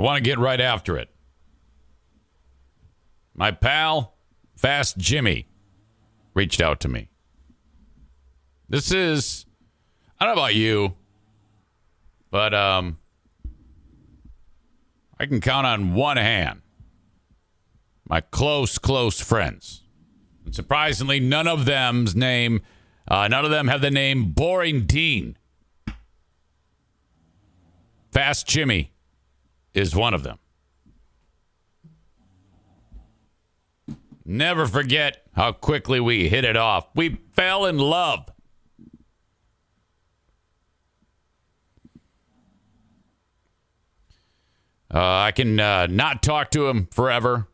want to get right after it. My pal, Fast Jimmy, reached out to me. This is, I don't know about you, but I can count on one hand my close friends. And surprisingly, none of them have the name Boring Dean. Fast Jimmy is one of them. Never forget how quickly we hit it off. We fell in love. I can not talk to him forever.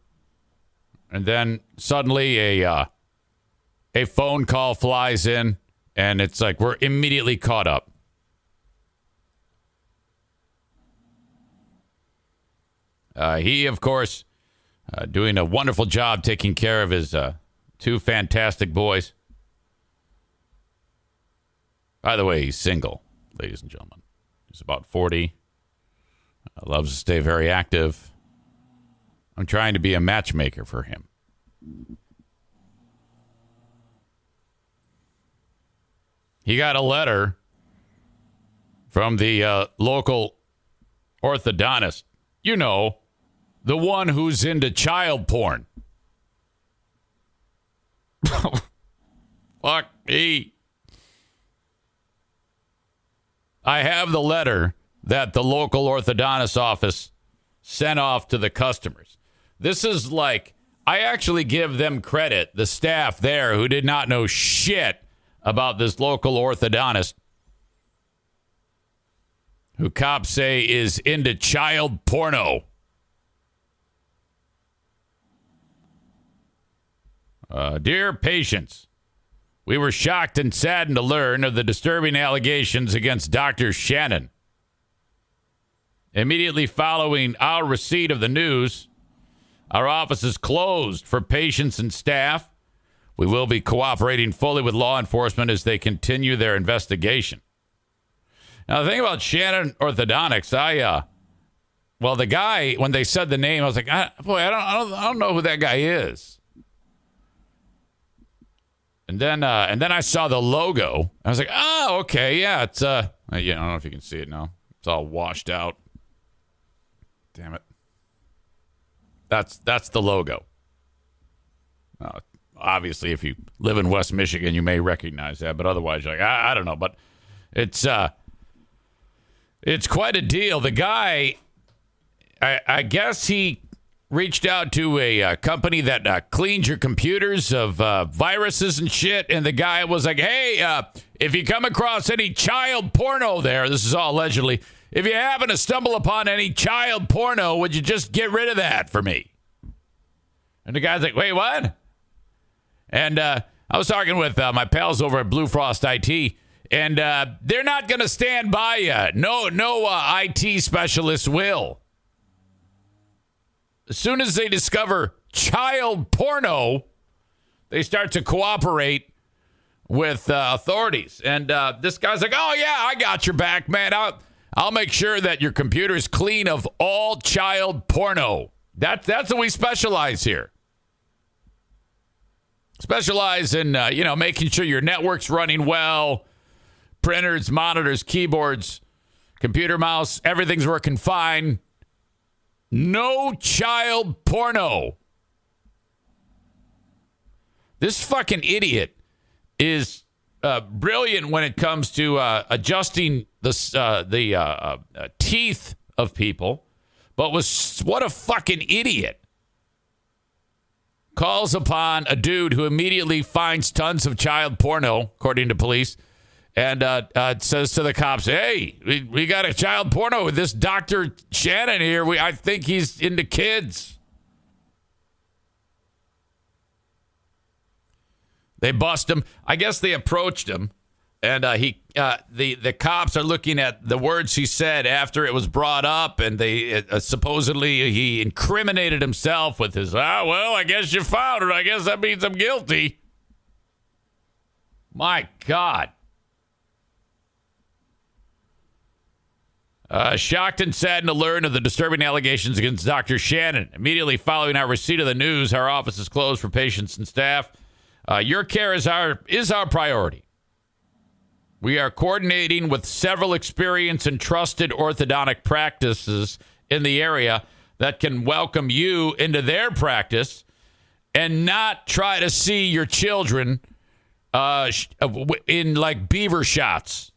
And then suddenly a phone call flies in, and it's like we're immediately caught up. He, of course, doing a wonderful job taking care of his two fantastic boys. By the way, he's single, ladies and gentlemen. He's about 40. Loves to stay very active. I'm trying to be a matchmaker for him. He got a letter from the local orthodontist. You know, the one who's into child porn. Fuck me. I have the letter that the local orthodontist office sent off to the customers. This is like, I actually give them credit, the staff there who did not know shit about this local orthodontist, who cops say is into child porno. Dear patients, we were shocked and saddened to learn of the disturbing allegations against Dr. Shannon. Immediately following our receipt of the news, our office is closed for patients and staff. We will be cooperating fully with law enforcement as they continue their investigation. Now, the thing about Shannon Orthodontics, the guy, when they said the name, I was like, I don't know who that guy is. And then I saw the logo. I was like, oh, okay, yeah, it's I don't know if you can see it now. It's all washed out. Damn it. That's the logo. Obviously, if you live in West Michigan, you may recognize that, but otherwise, you're like, I don't know. But it's quite a deal. The guy, I guess he reached out to a company that cleans your computers of viruses and shit, and the guy was like, hey, if you come across any child porno there, this is all allegedly, if you happen to stumble upon any child porno, would you just get rid of that for me? And the guy's like, wait, what? And I was talking with my pals over at Blue Frost IT, and they're not going to stand by you. No IT specialist will. As soon as they discover child porno, they start to cooperate with authorities. And this guy's like, oh, yeah, I got your back, man. I'll make sure that your computer is clean of all child porno. That's what we specialize here. Specialize in, making sure your network's running well, printers, monitors, keyboards, computer mouse, everything's working fine. No child porno. This fucking idiot is brilliant when it comes to adjusting the teeth of people, but what a fucking idiot. Calls upon a dude who immediately finds tons of child porno, according to police, and says to the cops, hey, we got a child porno with this Dr. Shannon here. I think he's into kids. They bust him. I guess they approached him, and the cops are looking at the words he said after it was brought up, and they supposedly he incriminated himself with his, I guess you found it. I guess that means I'm guilty. My God. Shocked and saddened to learn of the disturbing allegations against Dr. Shannon. Immediately following our receipt of the news, our office is closed for patients and staff. Your care is our priority. We are coordinating with several experienced and trusted orthodontic practices in the area that can welcome you into their practice and not try to see your children in like beaver shots.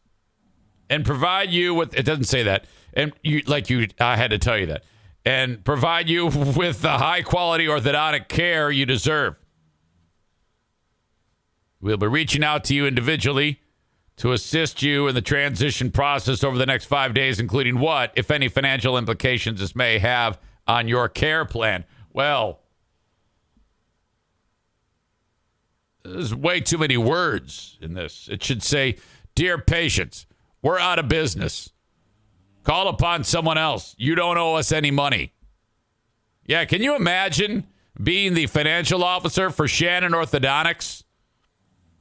And provide you with, it doesn't say that, and I had to tell you that, and provide you with the high quality orthodontic care you deserve. We'll be reaching out to you individually to assist you in the transition process over the next 5 days, including what, if any, financial implications this may have on your care plan. Well, there's way too many words in this. It should say, dear patients, we're out of business. Call upon someone else. You don't owe us any money. Yeah, can you imagine being the financial officer for Shannon Orthodontics?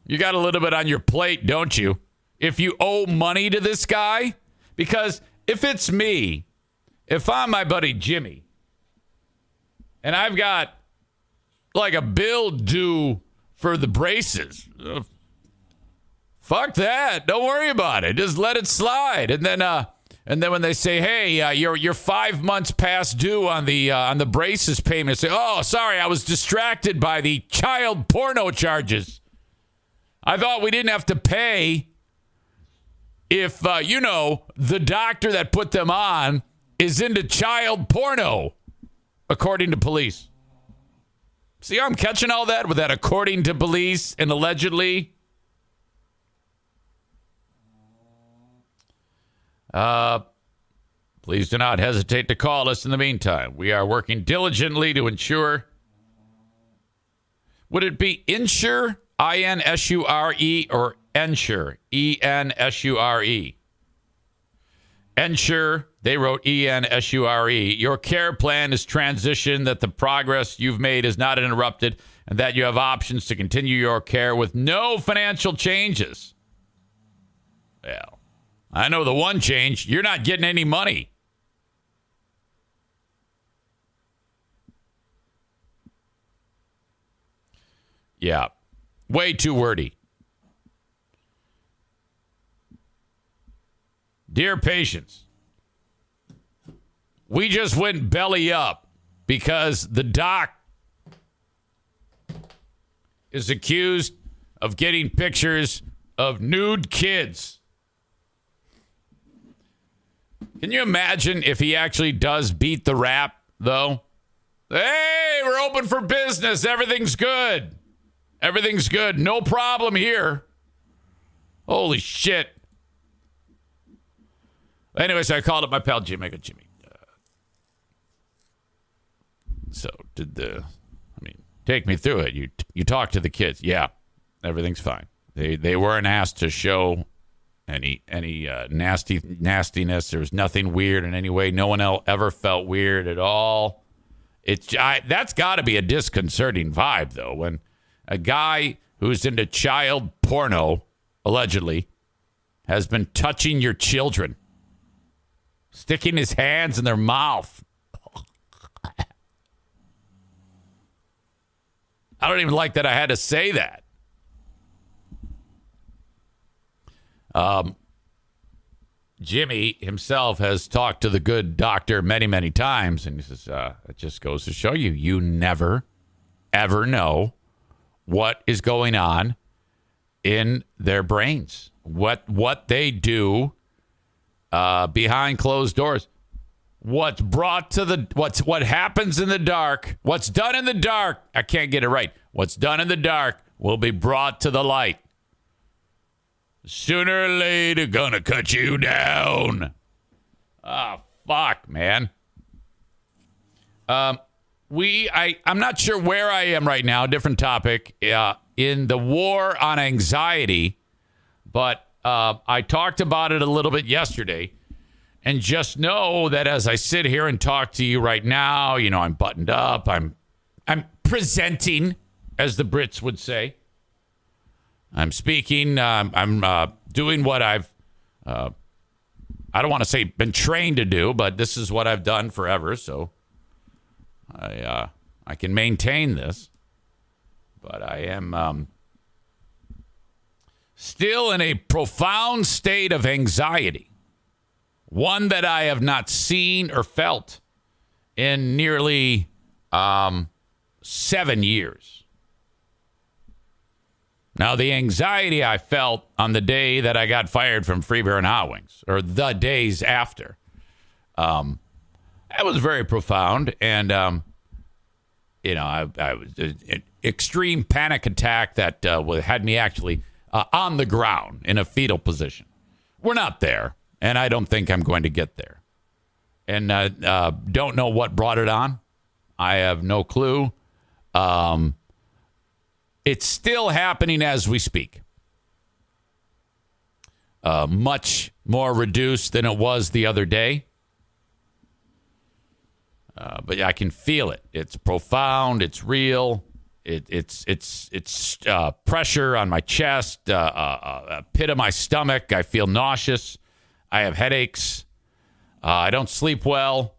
You got a little bit on your plate, don't you? If you owe money to this guy? Because if it's me, if I'm my buddy Jimmy, and I've got like a bill due for the braces, fuck that. Don't worry about it. Just let it slide. And then when they say, hey, you're 5 months past due on the braces payment, say, oh, sorry, I was distracted by the child porno charges. I thought we didn't have to pay if, the doctor that put them on is into child porno, according to police. See how I'm catching all that with that according to police and allegedly? Please do not hesitate to call us in the meantime. We are working diligently to ensure. Would it be insure, I-N-S-U-R-E, or ensure, E-N-S-U-R-E? Ensure, they wrote E-N-S-U-R-E. Your care plan is transitioned, that the progress you've made is not interrupted, and that you have options to continue your care with no financial changes. Well, I know the one change. You're not getting any money. Yeah. Way too wordy. Dear patients, we just went belly up because the doc is accused of getting pictures of nude kids. Can you imagine if he actually does beat the rap, though? Hey, we're open for business. Everything's good. Everything's good. No problem here. Holy shit. Anyway, so I called up my pal Jimmy. I go, Jimmy. Take me through it. You talked to the kids. Yeah, everything's fine. They weren't asked to show any nastiness. There was nothing weird in any way. No one else ever felt weird at all. That's got to be a disconcerting vibe, though, when a guy who's into child porno, allegedly, has been touching your children, sticking his hands in their mouth. I don't even like that I had to say that. Jimmy himself has talked to the good doctor many, many times, and he says, it just goes to show you never, ever know what is going on in their brains, what they do behind closed doors. What happens in the dark, what's done in the dark, I can't get it right. What's done in the dark will be brought to the light. Sooner or later, gonna cut you down. Oh, fuck, man. I'm not sure where I am right now, different topic, in the war on anxiety, but I talked about it a little bit yesterday. And just know that as I sit here and talk to you right now, I'm buttoned up. I'm presenting, as the Brits would say. I'm speaking. I'm doing what I've I don't want to say been trained to do, but this is what I've done forever. So I can maintain this. But I am still in a profound state of anxiety. One that I have not seen or felt in nearly 7 years. Now, the anxiety I felt on the day that I got fired from Free Beer and Hot Wings, or the days after, that was very profound. And, I was an extreme panic attack that had me actually on the ground in a fetal position. We're not there, and I don't think I'm going to get there. And don't know what brought it on. I have no clue. It's still happening as we speak. Much more reduced than it was the other day. But I can feel it. It's profound. It's real. It's pressure on my chest, a pit of my stomach. I feel nauseous. I have headaches. I don't sleep well.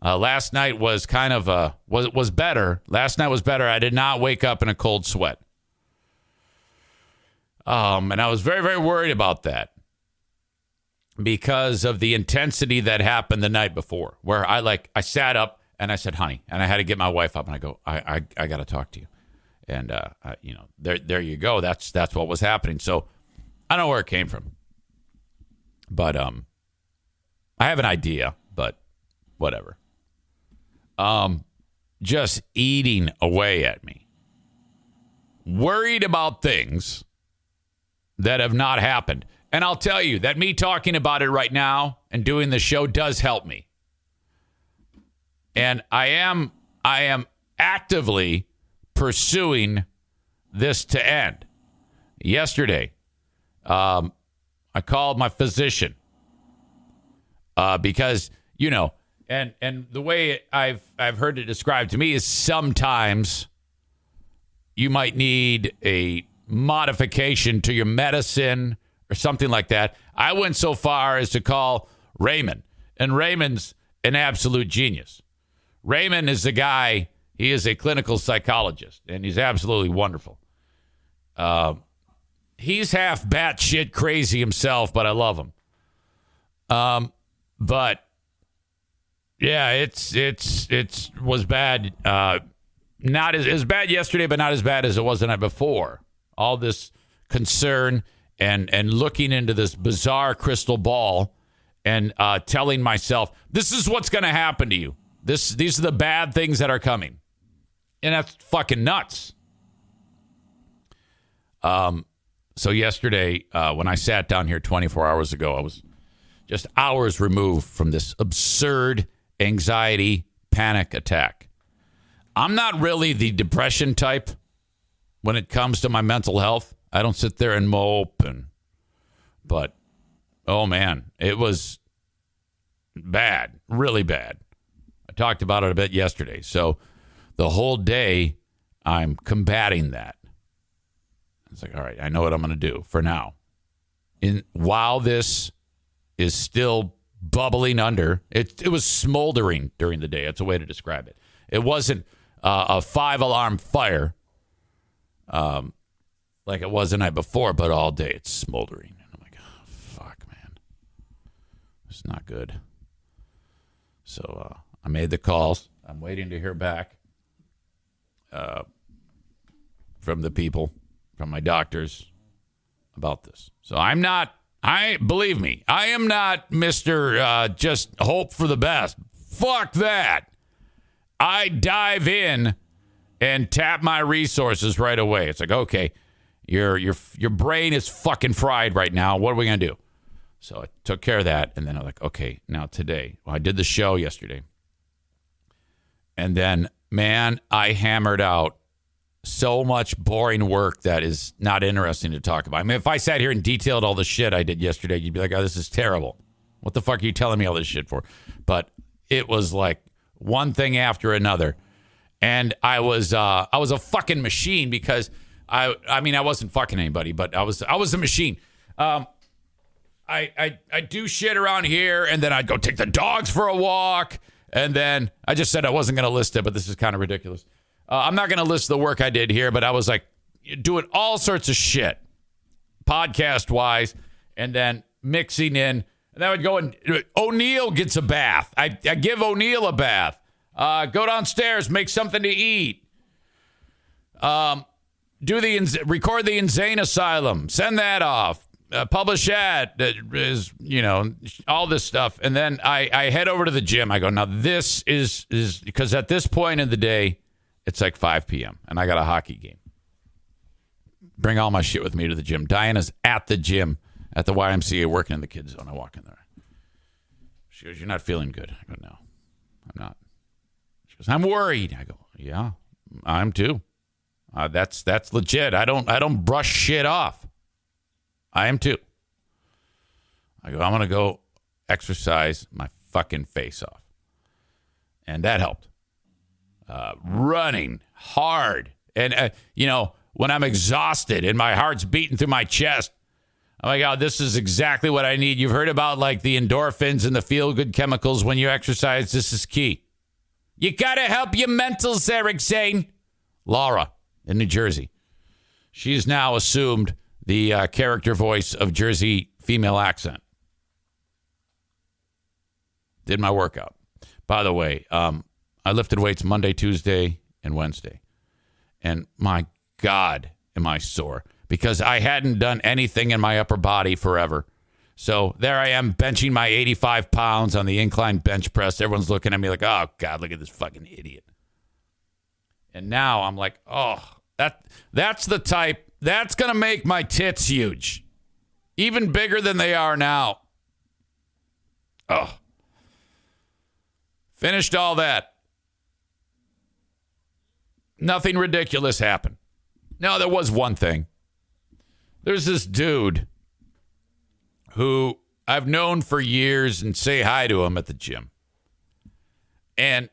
Last night was kind of was better. Last night was better. I did not wake up in a cold sweat. And I was very, very worried about that because of the intensity that happened the night before, where I sat up and I said, honey, and I had to get my wife up and I go, I got to talk to you. And, there you go. That's what was happening. So I don't know where it came from, but, I have an idea, but whatever. Just eating away at me. Worried about things that have not happened. And I'll tell you that me talking about it right now and doing the show does help me. And I am actively pursuing this to end. Yesterday, I called my physician because, and the way I've heard it described to me is sometimes you might need a modification to your medicine or something like that. I went so far as to call Raymond, and Raymond's an absolute genius. Raymond is the guy, he is a clinical psychologist, and he's absolutely wonderful. He's half batshit crazy himself, but I love him. But yeah, it was bad. Not as bad yesterday, but not as bad as it was the night before. All this concern and looking into this bizarre crystal ball and telling myself, this is what's going to happen to you. These are the bad things that are coming. And that's fucking nuts. So yesterday, when I sat down here 24 hours ago, I was just hours removed from this absurd anxiety panic attack. I'm not really the depression type when it comes to my mental health. I don't sit there and mope, but oh man, it was bad, really bad. I talked about it a bit yesterday. So the whole day I'm combating that. It's like, all right, I know what I'm going to do for now. While this is still bubbling under, it was smoldering during the day. That's a way to describe it. It wasn't a 5-alarm fire like it was the night before, but all day it's smoldering. And I'm like, oh, fuck, man. It's not good. So I made the calls. I'm waiting to hear back from the people, from my doctors about this. So believe me, I am not Mr. Just hope for the best. Fuck that. I dive in and tap my resources right away. It's like, okay, your brain is fucking fried right now. What are we going to do? So I took care of that. And then I'm like, okay, now today. Well, I did the show yesterday. And then, man, I hammered out so much boring work that is not interesting to talk about. I mean, if I sat here and detailed all the shit I did yesterday, you'd be like, oh, this is terrible. What the fuck are you telling me all this shit for? But it was like one thing after another. And I was a fucking machine because I mean, I wasn't fucking anybody, but I was a machine. I I do shit around here, and then I'd go take the dogs for a walk, and then I just said I wasn't going to list it, but this is kind of ridiculous. I'm not going to list the work I did here, but I was like doing all sorts of shit, podcast-wise, and then mixing in. And I would go and O'Neill gets a bath. I give O'Neill a bath. Go downstairs, make something to eat. Record the Insane Asylum. Send that off. Publish that. Is all this stuff. And then I head over to the gym. I go, now this is because at this point in the day, it's like 5 p.m. and I got a hockey game. Bring all my shit with me to the gym. Diana's at the gym at the YMCA working in the kids zone. I walk in there. She goes, "You're not feeling good." I go, "No, I'm not." She goes, "I'm worried." I go, "Yeah, I'm too. That's legit. I don't brush shit off. I am too." I go, "I'm gonna go exercise my fucking face off," and that helped. Running hard, and when I'm exhausted and my heart's beating through my chest, oh my God, this is exactly what I need. You've heard about like the endorphins and the feel-good chemicals when you exercise. This is key. You got to help your mentals, Eric Zane. Laura in New Jersey. She's now assumed the character voice of Jersey female accent. Did my workout. By the way, I lifted weights Monday, Tuesday, and Wednesday. And my God, am I sore. Because I hadn't done anything in my upper body forever. So there I am benching my 85 pounds on the incline bench press. Everyone's looking at me like, oh, God, look at this fucking idiot. And now I'm like, oh, that's the type. That's going to make my tits huge. Even bigger than they are now. Oh. Finished all that. Nothing ridiculous happened. No, there was one thing. There's this dude who I've known for years and say hi to him at the gym. And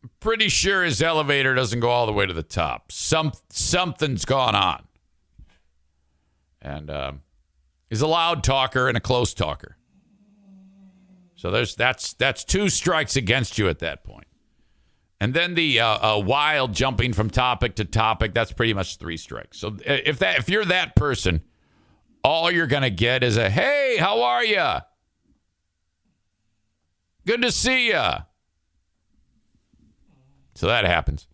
I'm pretty sure his elevator doesn't go all the way to the top. Something's gone on. And he's a loud talker and a close talker. So that's 2 strikes against you at that point. And then the wild jumping from topic to topic, that's pretty much 3 strikes. So if you're that person, all you're going to get is a, hey, how are you? Good to see you. So that happens.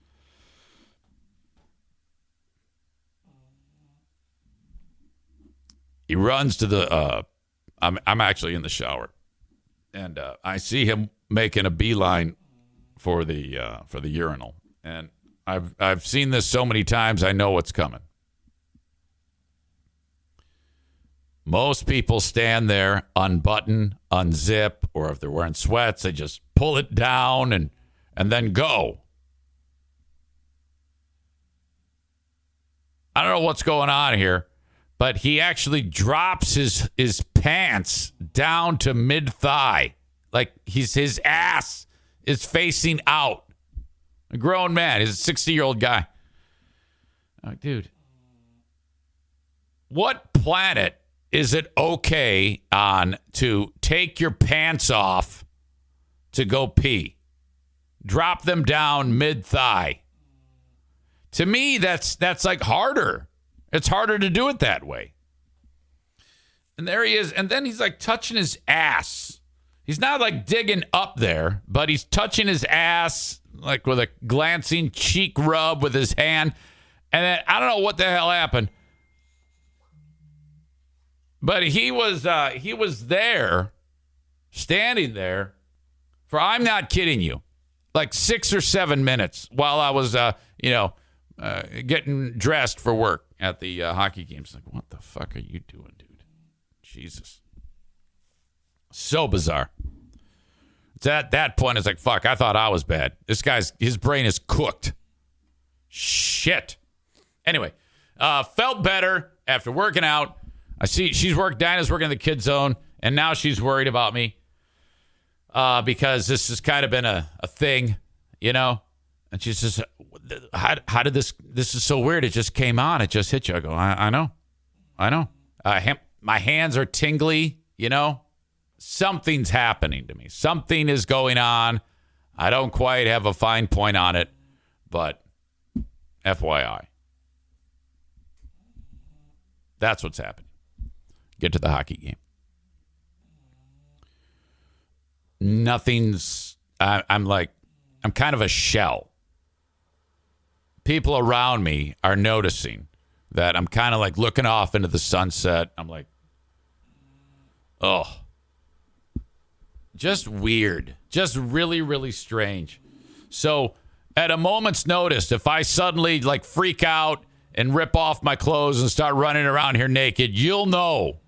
He runs to the, I'm actually in the shower. And I see him making a beeline for the urinal, and I've seen this so many times. I know what's coming. Most people stand there, unbutton, unzip, or if they're wearing sweats, they just pull it down and then go. I don't know what's going on here, but he actually drops his pants down to mid-thigh, like his ass is facing out. A grown man. He's a 60-year-old guy. Like, dude, what planet is it okay on to take your pants off to go pee? Drop them down mid-thigh. To me, that's like harder. It's harder to do it that way. And there he is. And then he's like touching his ass. He's not like digging up there, but he's touching his ass like with a glancing cheek rub with his hand. And then I don't know what the hell happened, but he was there, standing there for, I'm not kidding you, like 6 or 7 minutes while I was getting dressed for work at the hockey games. Like, what the fuck are you doing, dude? Jesus. So bizarre. It's at that point, it's like, fuck, I thought I was bad. His brain is cooked. Shit. Anyway, felt better after working out. I see Dinah's working in the kid zone, and now she's worried about me because this has kind of been a thing, And she says, how did this is so weird. It just came on. It just hit you. I go, I know. my hands are tingly, something's happening to me. Something is going on. I don't quite have a fine point on it, but FYI. That's what's happening. Get to the hockey game. I'm kind of a shell. People around me are noticing that I'm kind of like looking off into the sunset. I'm like, oh, just weird. Just really, really strange. So at a moment's notice, if I suddenly like freak out and rip off my clothes and start running around here naked, you'll know.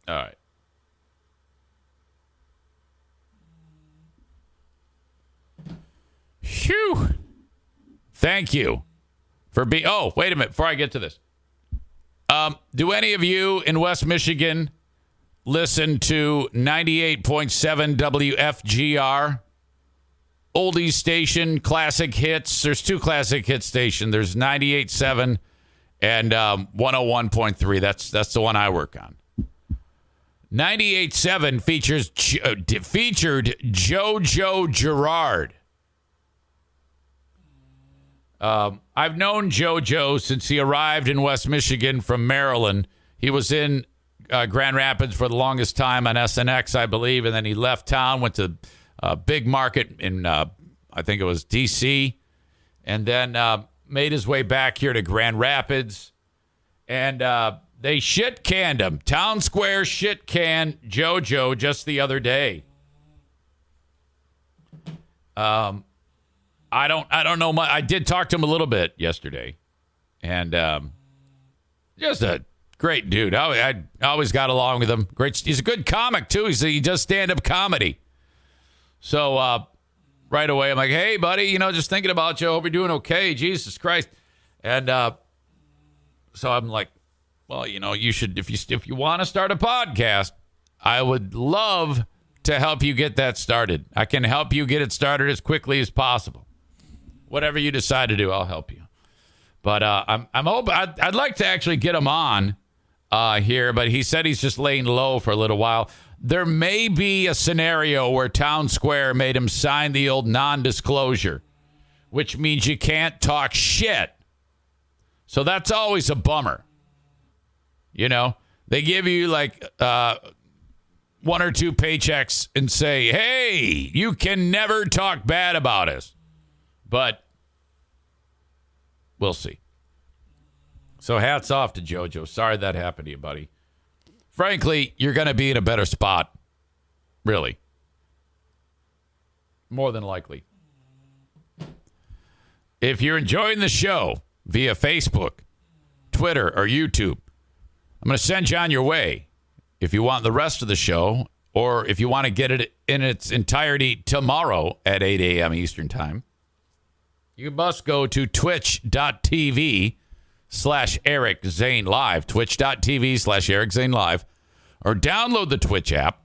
All right. Phew. Thank you for being. Oh, wait a minute. Before I get to this. Do any of you in West Michigan listen to 98.7 WFGR? Oldies station, classic hits. There's two classic hit stations. There's 98.7 and 101.3. That's the one I work on. 98.7 featured JoJo Girard. I've known JoJo since he arrived in West Michigan from Maryland. He was in Grand Rapids for the longest time on SNX, I believe, and then he left town, went to a big market in, I think it was D.C., and then made his way back here to Grand Rapids, and they shit-canned him. Town Square shit-canned JoJo just the other day. I don't know much. I did talk to him a little bit yesterday, and just a great dude. I always got along with him. Great. He's a good comic too. He does stand-up comedy. So right away, I'm like, hey, buddy, just thinking about you. Hope you're doing okay. Jesus Christ. And so I'm like, well, you should, if you want to start a podcast, I would love to help you get that started. I can help you get it started as quickly as possible. Whatever you decide to do, I'll help you. But I'm hoping I'd like to actually get him on here, but he said he's just laying low for a little while. There may be a scenario where Town Square made him sign the old non-disclosure, which means you can't talk shit. So that's always a bummer. They give you like one or two paychecks and say, hey, you can never talk bad about us. But we'll see. So hats off to JoJo. Sorry that happened to you, buddy. Frankly, you're going to be in a better spot. Really. More than likely. If you're enjoying the show via Facebook, Twitter, or YouTube, I'm going to send you on your way. If you want the rest of the show, or if you want to get it in its entirety tomorrow at 8 a.m. Eastern Time, you must go to twitch.tv/Eric Zane Live, twitch.tv/Eric Zane Live, or download the Twitch app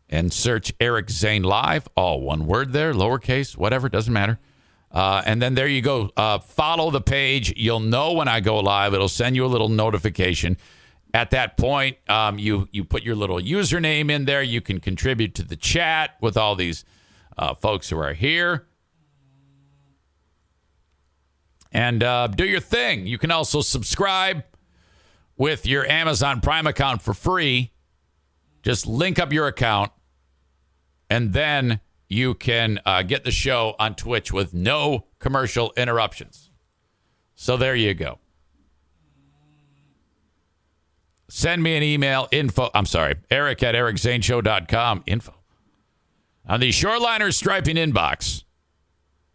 and search Eric Zane Live, all one word there, lowercase, whatever, doesn't matter. And then there you go. Follow the page. You'll know when I go live. It'll send you a little notification. At that point, you put your little username in there. You can contribute to the chat with all these folks who are here. And do your thing. You can also subscribe with your Amazon Prime account for free. Just link up your account, and then you can get the show on Twitch with no commercial interruptions. So there you go. Send me an email, Eric at ericzaneshow.com, info. On the Shoreliner Striping inbox.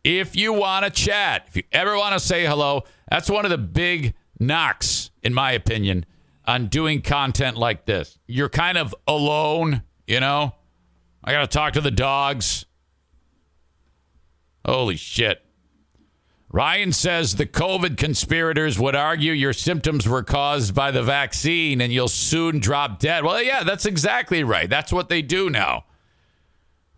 If you want to chat, if you ever want to say hello, that's one of the big knocks, in my opinion, on doing content like this. You're kind of alone, I got to talk to the dogs. Holy shit. Ryan says the COVID conspirators would argue your symptoms were caused by the vaccine and you'll soon drop dead. Well, yeah, that's exactly right. That's what they do now.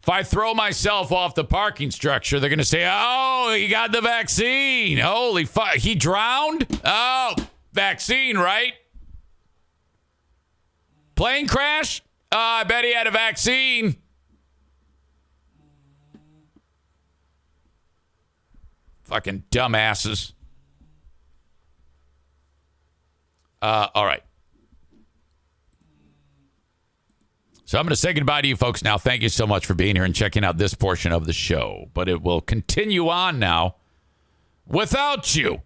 If I throw myself off the parking structure, they're going to say, oh, he got the vaccine. Holy fuck. He drowned? Oh, vaccine, right? Plane crash? Oh, I bet he had a vaccine. Fucking dumbasses. All right. So I'm going to say goodbye to you folks now. Thank you so much for being here and checking out this portion of the show. But it will continue on now without you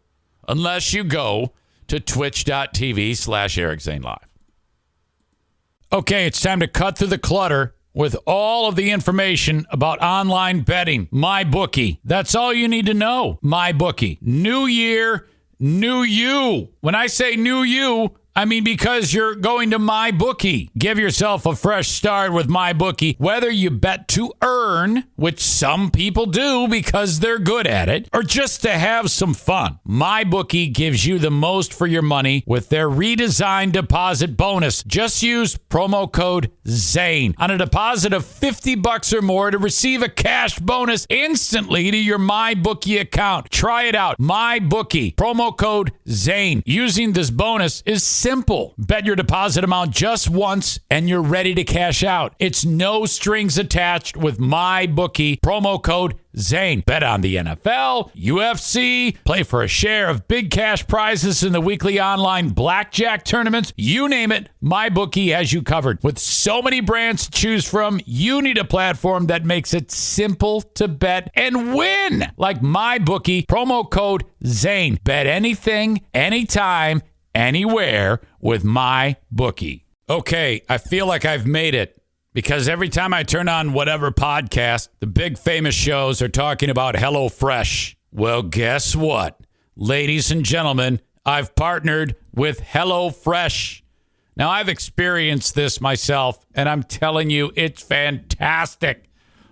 unless you go to twitch.tv/Eric Zane Live. Okay, it's time to cut through the clutter with all of the information about online betting. MyBookie. That's all you need to know. MyBookie. New year, new you. When I say new you, I mean because you're going to MyBookie. Give yourself a fresh start with MyBookie. Whether you bet to earn, which some people do because they're good at it, or just to have some fun, MyBookie gives you the most for your money with their redesigned deposit bonus. Just use promo code ZANE on a deposit of $50 or more to receive a cash bonus instantly to your MyBookie account. Try it out. MyBookie. Promo code ZANE. Using this bonus is simple. Bet your deposit amount just once and you're ready to cash out. It's no strings attached with MyBookie. Promo code ZANE. Bet on the NFL, UFC, play for a share of big cash prizes in the weekly online blackjack tournaments. You name it, MyBookie has you covered. With so many brands to choose from, you need a platform that makes it simple to bet and win. Like MyBookie. Promo code ZANE. Bet anything, anytime, anywhere with MyBookie. Okay, I feel like I've made it because every time I turn on whatever podcast, the big famous shows are talking about HelloFresh. Well, guess what? Ladies and gentlemen, I've partnered with HelloFresh. Now, I've experienced this myself, and I'm telling you, it's fantastic.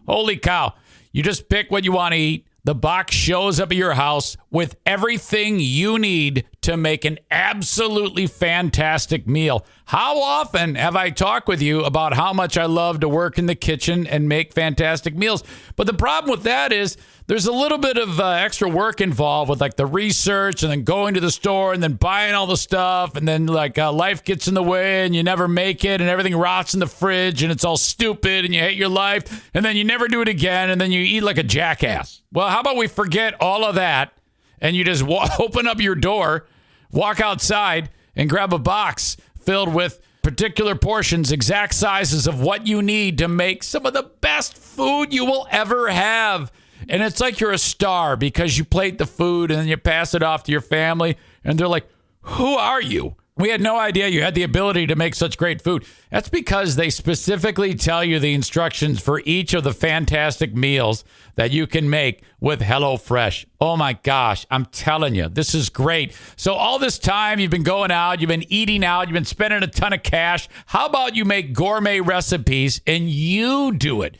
Holy cow. You just pick what you want to eat. The box shows up at your house with everything you need to make an absolutely fantastic meal. How often have I talked with you about how much I love to work in the kitchen and make fantastic meals? But the problem with that is there's a little bit of extra work involved with like the research and then going to the store and then buying all the stuff. And then like life gets in the way and you never make it and everything rots in the fridge and it's all stupid and you hate your life. And then you never do it again. And then you eat like a jackass. Well, how about we forget all of that and you just open up your door, walk outside and grab a box filled with particular portions, exact sizes of what you need to make some of the best food you will ever have. And it's like you're a star because you plate the food and then you pass it off to your family. And they're like, who are you? We had no idea you had the ability to make such great food. That's because they specifically tell you the instructions for each of the fantastic meals that you can make with HelloFresh. Oh my gosh, I'm telling you, this is great. So all this time you've been going out, you've been eating out, you've been spending a ton of cash. How about you make gourmet recipes and you do it?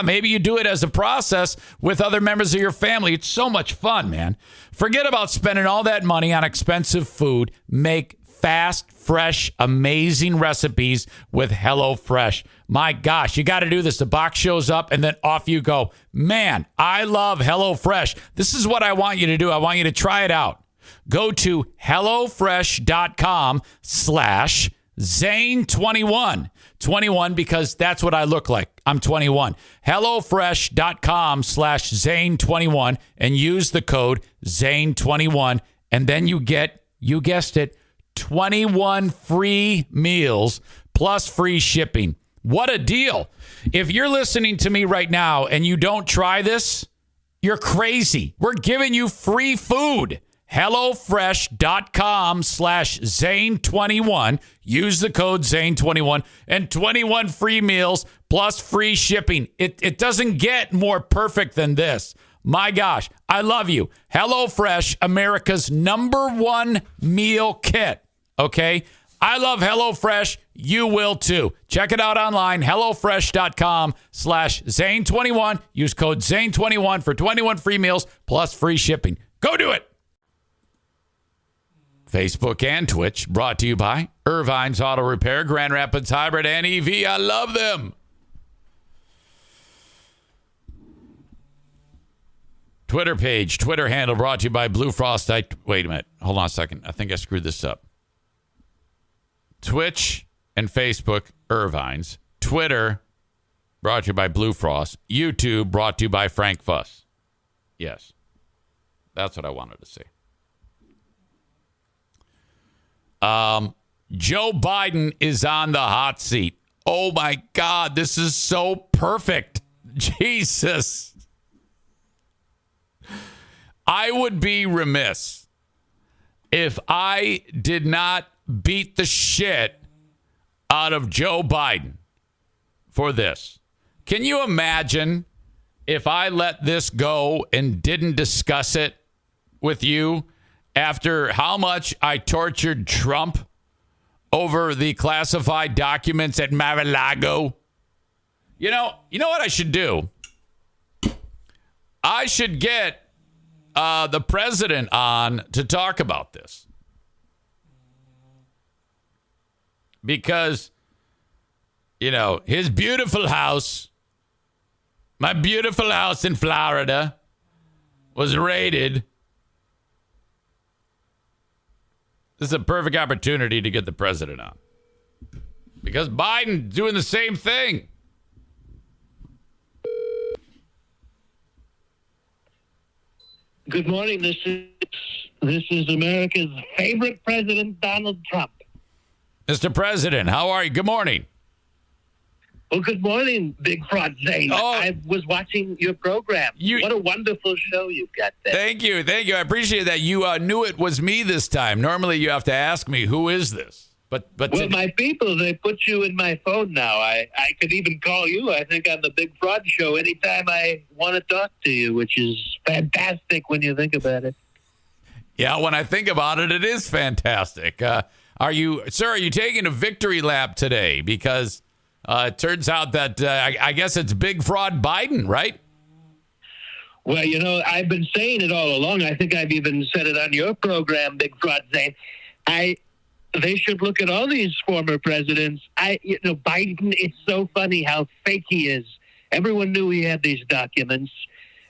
Maybe you do it as a process with other members of your family. It's so much fun, man. Forget about spending all that money on expensive food. Make fast, fresh, amazing recipes with HelloFresh. My gosh, you got to do this. The box shows up and then off you go. Man, I love HelloFresh. This is what I want you to do. I want you to try it out. Go to HelloFresh.com/Zane21. 21 because that's what I look like. I'm 21. HelloFresh.com/Zane21 and use the code Zane21 and then you get, you guessed it, 21 free meals plus free shipping. What a deal. If you're listening to me right now and you don't try this, you're crazy. We're giving you free food. HelloFresh.com/Zane21. Use the code Zane21 and 21 free meals plus free shipping. It doesn't get more perfect than this. My gosh, I love you. HelloFresh, America's #1 meal kit. Okay? I love HelloFresh. You will too. Check it out online. HelloFresh.com/Zane21. Use code Zane21 for 21 free meals plus free shipping. Go do it. Facebook and Twitch brought to you by Irvine's Auto Repair, Grand Rapids Hybrid and EV. I love them. Twitter page, Twitter handle brought to you by Blue Frost. Wait a minute. Hold on a second. I think I screwed this up. Twitch and Facebook, Irvine's. Twitter, brought to you by Blue Frost. YouTube, brought to you by Frank Fuss. Yes. That's what I wanted to say. Joe Biden is on the hot seat. Oh, my God. This is so perfect. Jesus. I would be remiss if I did not beat the shit out of Joe Biden for this. Can you imagine if I let this go and didn't discuss it with you after how much I tortured Trump over the classified documents at Mar-a-Lago? You know what I should do? I should get the president on to talk about this. Because, his beautiful house, my beautiful house in Florida, was raided. This is a perfect opportunity to get the president on. Because Biden's doing the same thing. Good morning. This is America's favorite president, Donald Trump. Mr. President, how are you? Good morning. Well, good morning, Big Fraud Zane. Oh. I was watching your program. What a wonderful show you've got there. Thank you. I appreciate that. You knew it was me this time. Normally, you have to ask me, who is this? But well, my people, they put you in my phone now. I could even call you, I think, on the Big Fraud Show anytime I want to talk to you, which is fantastic when you think about it. Yeah, when I think about it, it is fantastic. Are you taking a victory lap today? Because it turns out that I guess it's Big Fraud Biden, right? Well, I've been saying it all along. I think I've even said it on your program, Big Fraud Zane. They should look at all these former presidents. Biden, it's so funny how fake he is. Everyone knew he had these documents.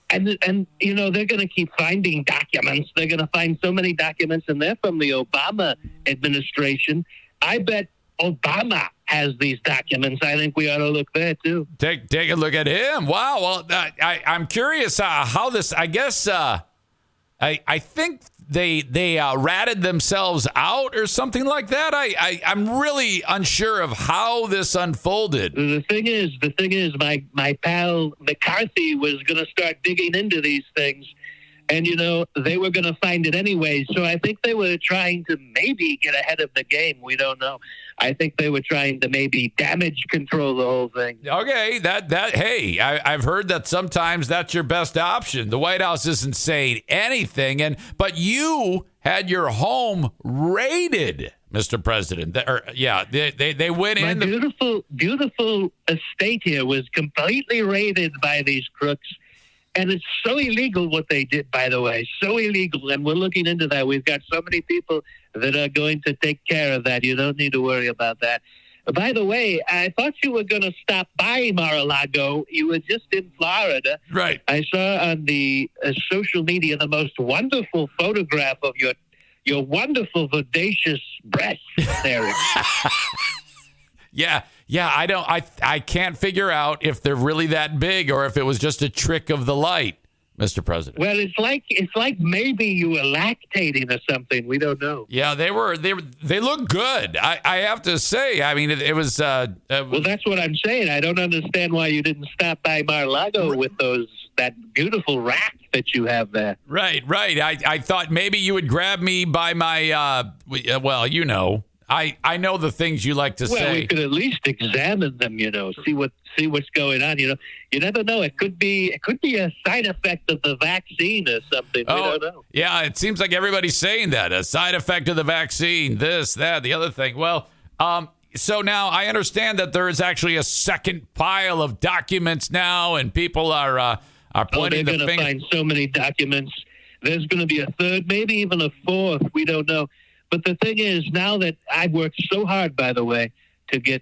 And they're going to keep finding documents. They're going to find so many documents, and they're from the Obama administration. I bet Obama has these documents. I think we ought to look there, too. Take a look at him. Wow. Well, I'm curious how this, I guess, I think they ratted themselves out or something like that. I'm really unsure of how this unfolded. The thing is, my pal McCarthy was going to start digging into these things, and they were going to find it anyway. So I think they were trying to maybe get ahead of the game. We don't know. I think they were trying to maybe damage control the whole thing. Okay, hey, I've heard that sometimes that's your best option. The White House isn't saying anything, but you had your home raided, Mr. President. They went in. My beautiful estate here was completely raided by these crooks. And it's so illegal what they did, by the way. So illegal. And we're looking into that. We've got so many people that are going to take care of that. You don't need to worry about that. By the way, I thought you were going to stop by Mar-a-Lago. You were just in Florida. Right. I saw on the social media the most wonderful photograph of your wonderful, bodacious breasts, Eric. Yeah. I can't figure out if they're really that big or if it was just a trick of the light, Mr. President. Well, it's like maybe you were lactating or something. We don't know. Yeah, they look good. I have to say. I mean, it was. Well, that's what I'm saying. I don't understand why you didn't stop by Mar-a-Lago with that beautiful rack that you have there. Right. I thought maybe you would grab me by my. I know the things you like to say. Well, we could at least examine them, see what's going on. You never know. It could be a side effect of the vaccine or something. We don't know. Yeah, it seems like everybody's saying that. A side effect of the vaccine, this, that, the other thing. Well, so now I understand that there is actually a second pile of documents now, and people are pointing the finger. They're going to find so many documents. There's going to be a third, maybe even a fourth. We don't know. But the thing is, now that I've worked so hard, by the way, to get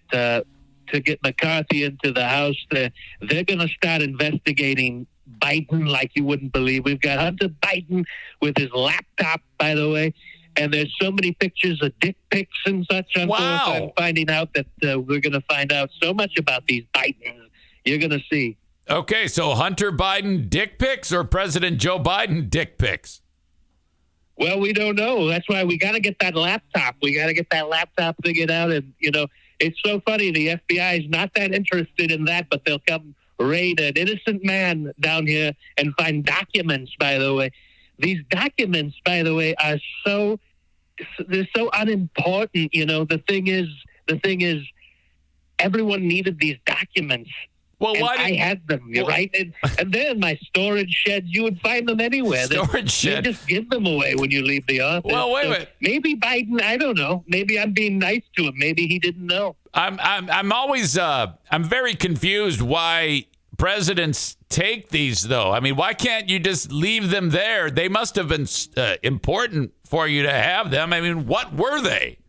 McCarthy into the House, they're going to start investigating Biden like you wouldn't believe. We've got Hunter Biden with his laptop, by the way. And there's so many pictures of dick pics and such. Wow. I'm finding out that we're going to find out so much about these Bidens. You're going to see. Okay, so Hunter Biden dick pics or President Joe Biden dick pics? Well, we don't know. That's why we got to get that laptop. We got to get that laptop figured out. And, it's so funny. The FBI is not that interested in that, but they'll come raid an innocent man down here and find documents, by the way. These documents, by the way, are they're so unimportant. The thing is, everyone needed these documents. Well, and I had them, right? And they're in my storage shed. You would find them anywhere. Storage shed. They just give them away when you leave the office. Well, wait a minute. Maybe Biden, I don't know. Maybe I'm being nice to him. Maybe he didn't know. I'm always I'm very confused why presidents take these, though. I mean, why can't you just leave them there? They must have been important for you to have them. I mean, what were they?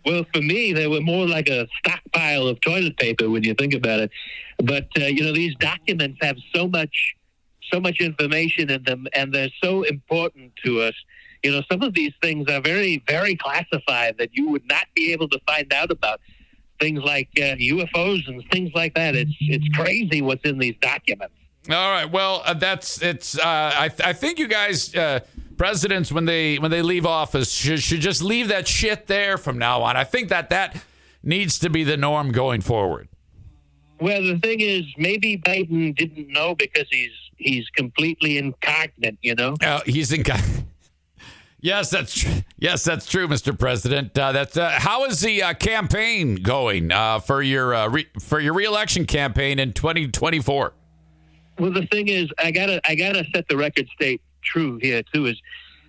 Well, for me, they were more like a stockpile of toilet paper when you think about it. But, these documents have so much information in them, and they're so important to us. Some of these things are very, very classified that you would not be able to find out about. Things like UFOs and things like that. It's crazy what's in these documents. All right. Well, I think you guys, presidents, when they leave office, should just leave that shit there from now on. I think that needs to be the norm going forward. Well, the thing is, maybe Biden didn't know because he's completely incognito. He's incognito. Yes, that's true. Yes, that's true, Mr. President. How is the campaign going for your re-election campaign in 2024? Well, the thing is, I gotta set the record straight true here too. Is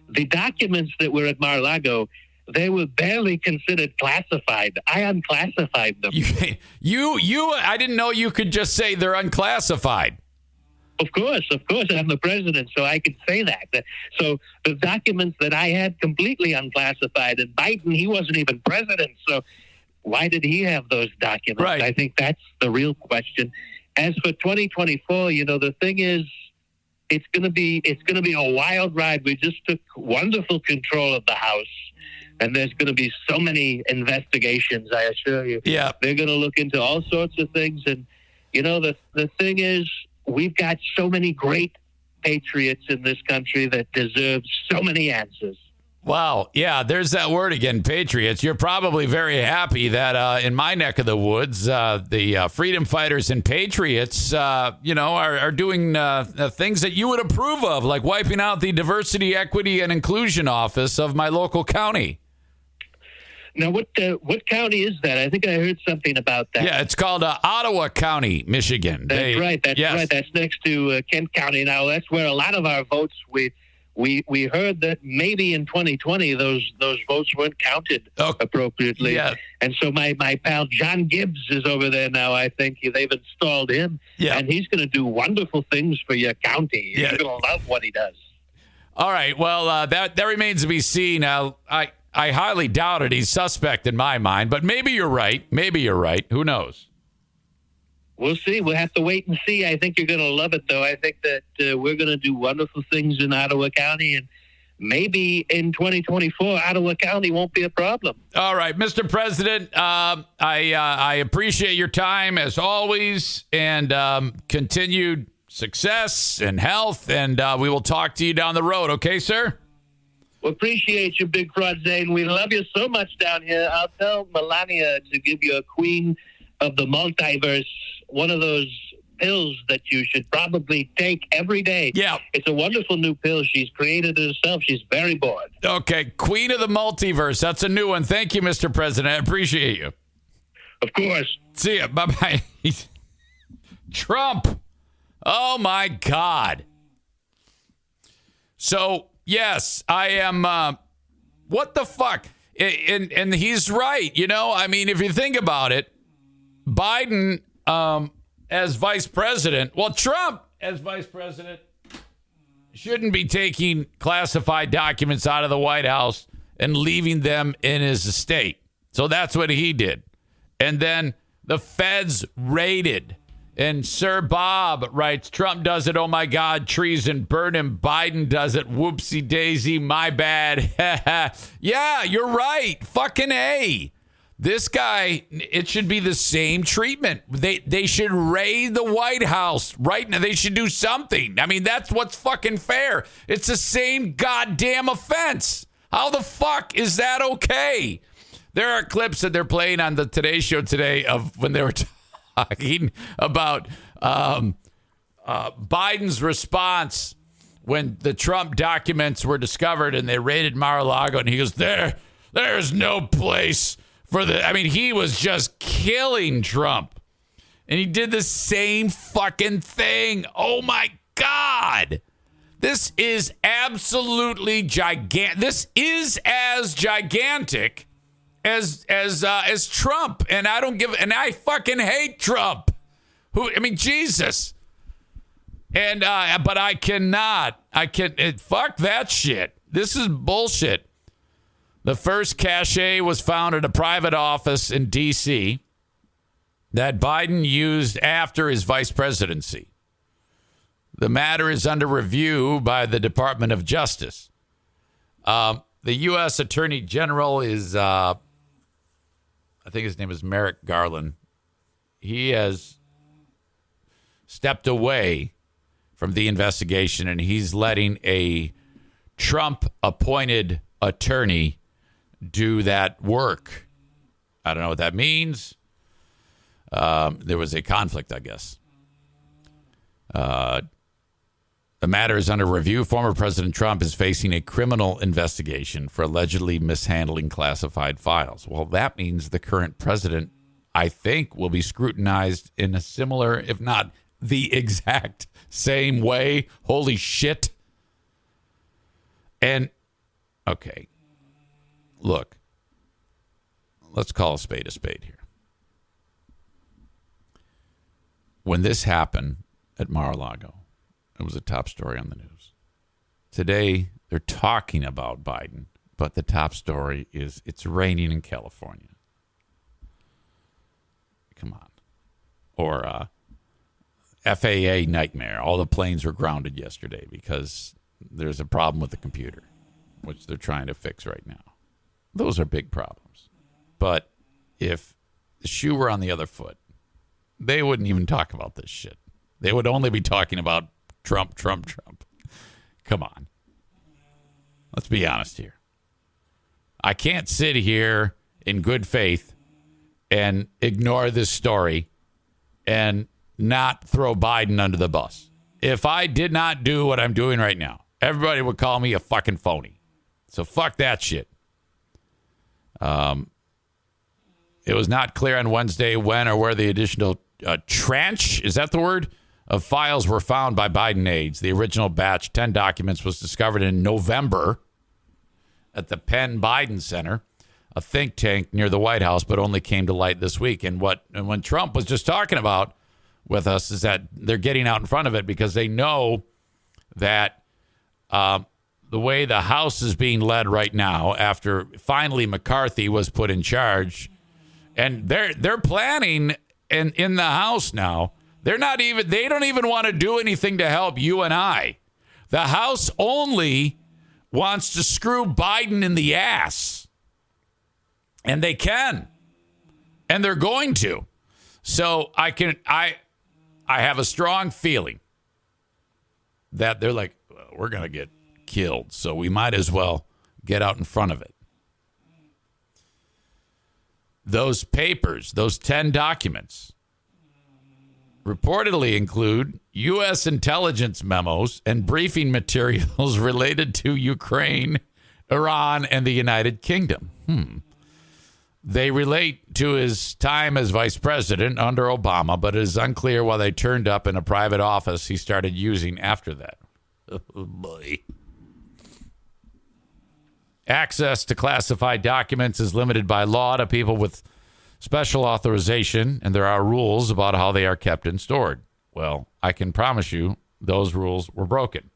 the documents that were at Mar-a-Lago, they were barely considered classified. I unclassified them. I didn't know you could just say they're unclassified. Of course, I'm the president, so I can say that. So the documents that I had completely unclassified, and Biden, he wasn't even president, so why did he have those documents? Right. I think that's the real question. As for 2024, the thing is, it's gonna be a wild ride. We just took wonderful control of the House, and there's gonna be so many investigations. I assure you. Yeah, they're gonna look into all sorts of things, and the thing is, we've got so many great patriots in this country that deserve so many answers. Wow. Yeah, there's that word again, patriots. You're probably very happy that in my neck of the woods, the freedom fighters and patriots, are doing things that you would approve of, like wiping out the diversity, equity, and inclusion office of my local county. Now, what county is that? I think I heard something about that. Yeah, it's called Ottawa County, Michigan. That's right. That's right. That's next to Kent County. Now, that's where a lot of our votes. We heard that maybe in 2020 those votes weren't counted appropriately. Yeah. And so my pal John Gibbs is over there now. I think they've installed him. Yeah. And he's going to do wonderful things for your county. Yeah. You're going to love what he does. All right. Well, that remains to be seen. I highly doubt it. He's suspect in my mind, but maybe you're right. Who knows? We'll see. We'll have to wait and see. I think you're going to love it, though. I think that we're going to do wonderful things in Ottawa County, and maybe in 2024, Ottawa County won't be a problem. All right, Mr. President, I appreciate your time as always, and continued success and health, and we will talk to you down the road. Okay, sir? We appreciate you, Big Fraud Zane. We love you so much down here. I'll tell Melania to give you a Queen of the Multiverse, one of those pills that you should probably take every day. Yeah. It's a wonderful new pill. She's created it herself. She's very bored. Okay, Queen of the Multiverse. That's a new one. Thank you, Mr. President. I appreciate you. Of course. See ya. Bye-bye. Trump. Oh, my God. So, yes, I am. What the fuck? And he's right. I mean, if you think about it, Biden as vice president, Trump as vice president shouldn't be taking classified documents out of the White House and leaving them in his estate. So that's what he did. And then the feds raided And Sir Bob writes, Trump does it. Oh, my God. Treason. Burn him. Biden does it. Whoopsie daisy. My bad. Yeah, you're right. Fucking A. This guy, it should be the same treatment. They should raid the White House right now. They should do something. I mean, that's what's fucking fair. It's the same goddamn offense. How the fuck is that okay? There are clips that they're playing on the Today Show today of when they were talking about Biden's response when the Trump documents were discovered and they raided Mar-a-Lago, and he goes, there's no place for the, I mean, he was just killing Trump. And he did the same fucking thing. Oh my God. This is absolutely gigantic. This is as gigantic as Trump. And I fucking hate Trump. Jesus. And but I cannot. Fuck that shit. This is bullshit. The first cache was found at a private office in D.C. that Biden used after his vice presidency. The matter is under review by the Department of Justice. The U.S. Attorney General is, I think his name is Merrick Garland. He has stepped away from the investigation, and he's letting a Trump-appointed attorney do that work. I don't know what that means. There was a conflict, I guess. The matter is under review. Former President Trump is facing a criminal investigation for allegedly mishandling classified files. Well, that means the current president, I think, will be scrutinized in a similar, if not the exact same way. Holy shit. And, okay. Look, let's call a spade here. When this happened at Mar-a-Lago, it was a top story on the news. Today, they're talking about Biden, but the top story is it's raining in California. Come on. Or FAA nightmare. All the planes were grounded yesterday because there's a problem with the computer, which they're trying to fix right now. Those are big problems. But if the shoe were on the other foot, they wouldn't even talk about this shit. They would only be talking about Trump. Come on. Let's be honest here. I can't sit here in good faith and ignore this story and not throw Biden under the bus. If I did not do what I'm doing right now, everybody would call me a fucking phony. So fuck that shit. It was not clear on Wednesday when or where the additional tranche, is that the word, of files were found by Biden aides. The original batch, 10 documents, was discovered in November at the Penn Biden Center, a think tank near the White House, but only came to light this week. And when Trump was just talking about with us is that they're getting out in front of it because they know that the way the House is being led right now, after finally McCarthy was put in charge, and they're planning in the House now. They don't even want to do anything to help you and I. The House only wants to screw Biden in the ass. And they can. And they're going to. So I have a strong feeling that they're like, well, we're going to get killed, so we might as well get out in front of it. Those papers, those 10 documents, reportedly include U.S. intelligence memos and briefing materials related to Ukraine, Iran, and the United Kingdom. They relate to his time as vice president under Obama, but it is unclear why they turned up in a private office he started using after that. Oh, boy. Access to classified documents is limited by law to people with special authorization, and there are rules about how they are kept and stored. Well, I can promise you those rules were broken.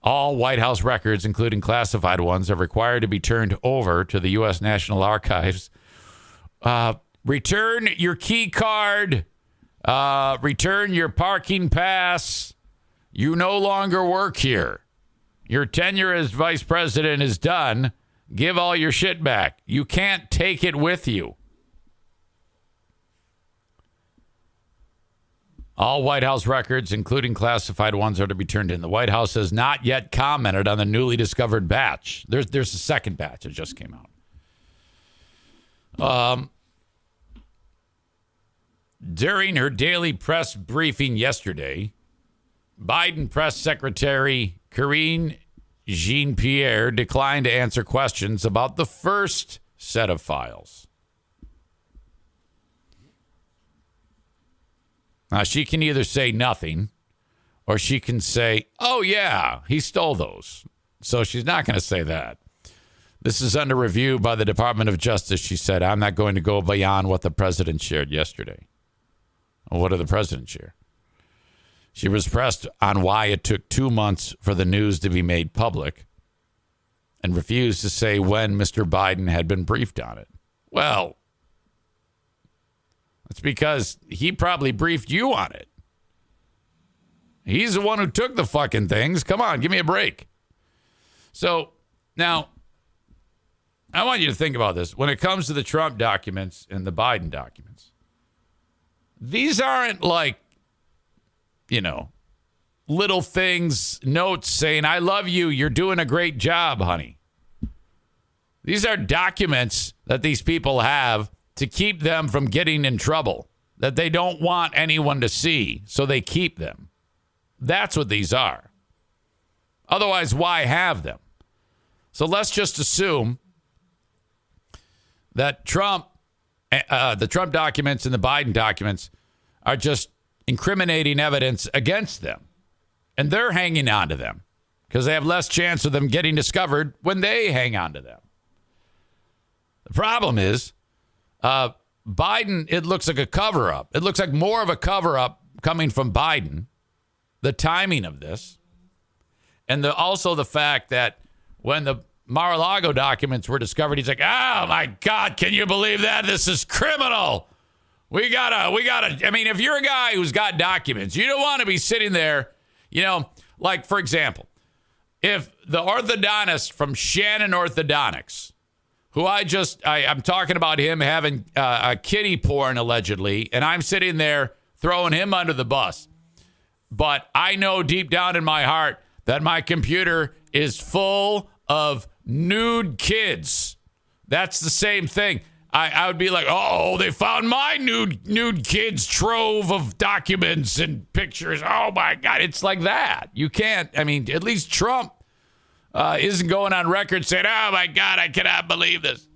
All White House records, including classified ones, are required to be turned over to the U.S. National Archives. Return your key card Return your parking pass. You no longer work here. Your tenure as vice president is done. Give all your shit back. You can't take it with you. All White House records, including classified ones, are to be turned in. The White House has not yet commented on the newly discovered batch. There's a second batch that just came out. During her daily press briefing yesterday, Biden press secretary Karine Jean-Pierre declined to answer questions about the first set of files. Now, she can either say nothing or she can say, oh, yeah, he stole those. So she's not going to say that. This is under review by the Department of Justice, she said. I'm not going to go beyond what the president shared yesterday. Well, what did the president share? She was pressed on why it took 2 months for the news to be made public and refused to say when Mr. Biden had been briefed on it. Well, it's because he probably briefed you on it. He's the one who took the fucking things. Come on, give me a break. So now, I want you to think about this. When it comes to the Trump documents and the Biden documents, these aren't like, little things, notes saying, I love you, you're doing a great job, honey. These are documents that these people have to keep them from getting in trouble, that they don't want anyone to see, so they keep them. That's what these are. Otherwise, why have them? So let's just assume that the Trump documents and the Biden documents are just incriminating evidence against them. And they're hanging on to them because they have less chance of them getting discovered when they hang on to them. The problem is, Biden, it looks like a cover-up. It looks like more of a cover-up coming from Biden, the timing of this, and also the fact that when the Mar-a-Lago documents were discovered, he's like, oh, my God, can you believe that? This is criminal. We gotta, I mean, if you're a guy who's got documents, you don't want to be sitting there, like, for example, if the orthodontist from Shannon Orthodontics, who I'm talking about him having a kiddie porn allegedly, and I'm sitting there throwing him under the bus. But I know deep down in my heart that my computer is full of nude kids. That's the same thing. I would be like, oh, they found my nude kids trove of documents and pictures. Oh, my God. It's like that. You can't. I mean, at least Trump isn't going on record saying, oh, my God, I cannot believe this.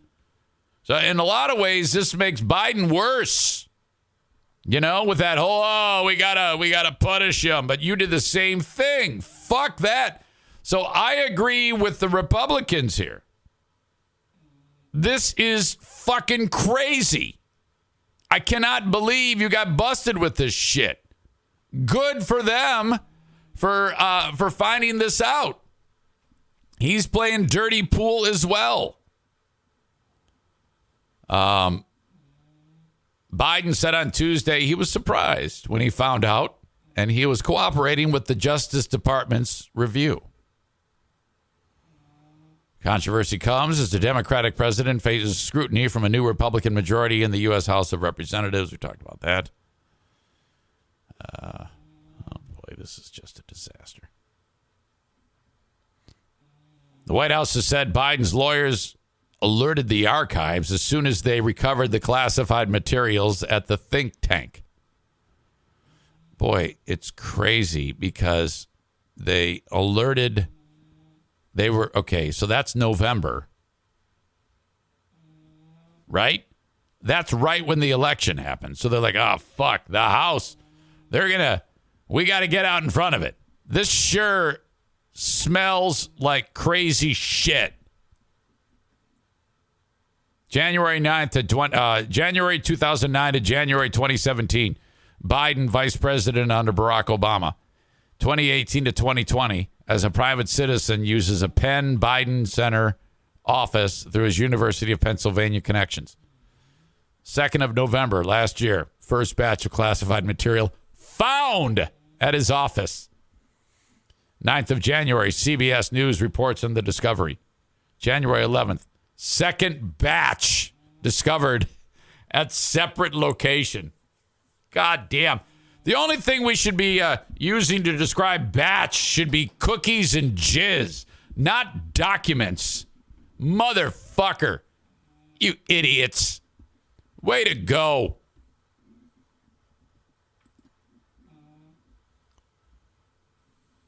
So in a lot of ways, this makes Biden worse, with that whole, oh, we gotta punish him. But you did the same thing. Fuck that. So I agree with the Republicans here. This is fucking crazy. I cannot believe you got busted with this shit. Good for them for finding this out. He's playing dirty pool as well. Biden said on Tuesday he was surprised when he found out, and he was cooperating with the Justice Department's review. Controversy comes as the Democratic president faces scrutiny from a new Republican majority in the U.S. House of Representatives. We talked about that. Oh, boy, this is just a disaster. The White House has said Biden's lawyers alerted the archives as soon as they recovered the classified materials at the think tank. Boy, it's crazy because they alerted... They were, okay, so that's November, right? That's right when the election happened. So they're like, oh, fuck, the House, we got to get out in front of it. This sure smells like crazy shit. January 2009 to January 2017, Biden, vice president under Barack Obama. 2018 to 2020, as a private citizen, uses a Penn Biden Center office through his University of Pennsylvania connections. 2nd of November last year. First batch of classified material found at his office. 9th of January, CBS News reports on the discovery. January 11th, second batch discovered at separate location. God damn. The only thing we should be using to describe batch should be cookies and jizz, not documents. Motherfucker. You idiots. Way to go.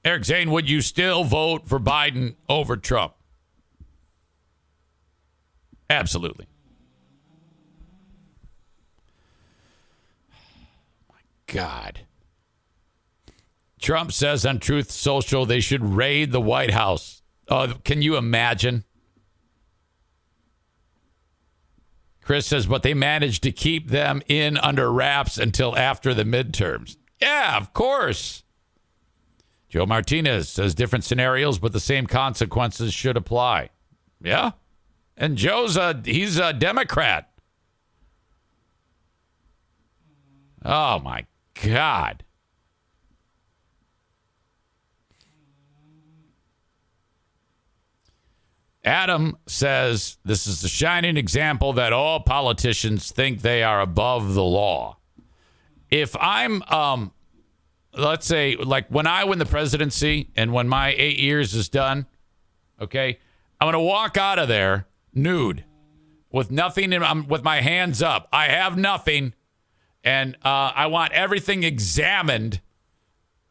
Eric Zane, would you still vote for Biden over Trump? Absolutely. Oh my God. Trump says on Truth Social they should raid the White House. Oh, can you imagine? Chris says, but they managed to keep them in under wraps until after the midterms. Yeah, of course. Joe Martinez says different scenarios, but the same consequences should apply. Yeah. And he's a Democrat. Oh, my God. Adam says this is the shining example that all politicians think they are above the law. If I'm, let's say, like when I win the presidency and when my 8 years is done, okay, I'm going to walk out of there nude with nothing, with my hands up. I have nothing, and I want everything examined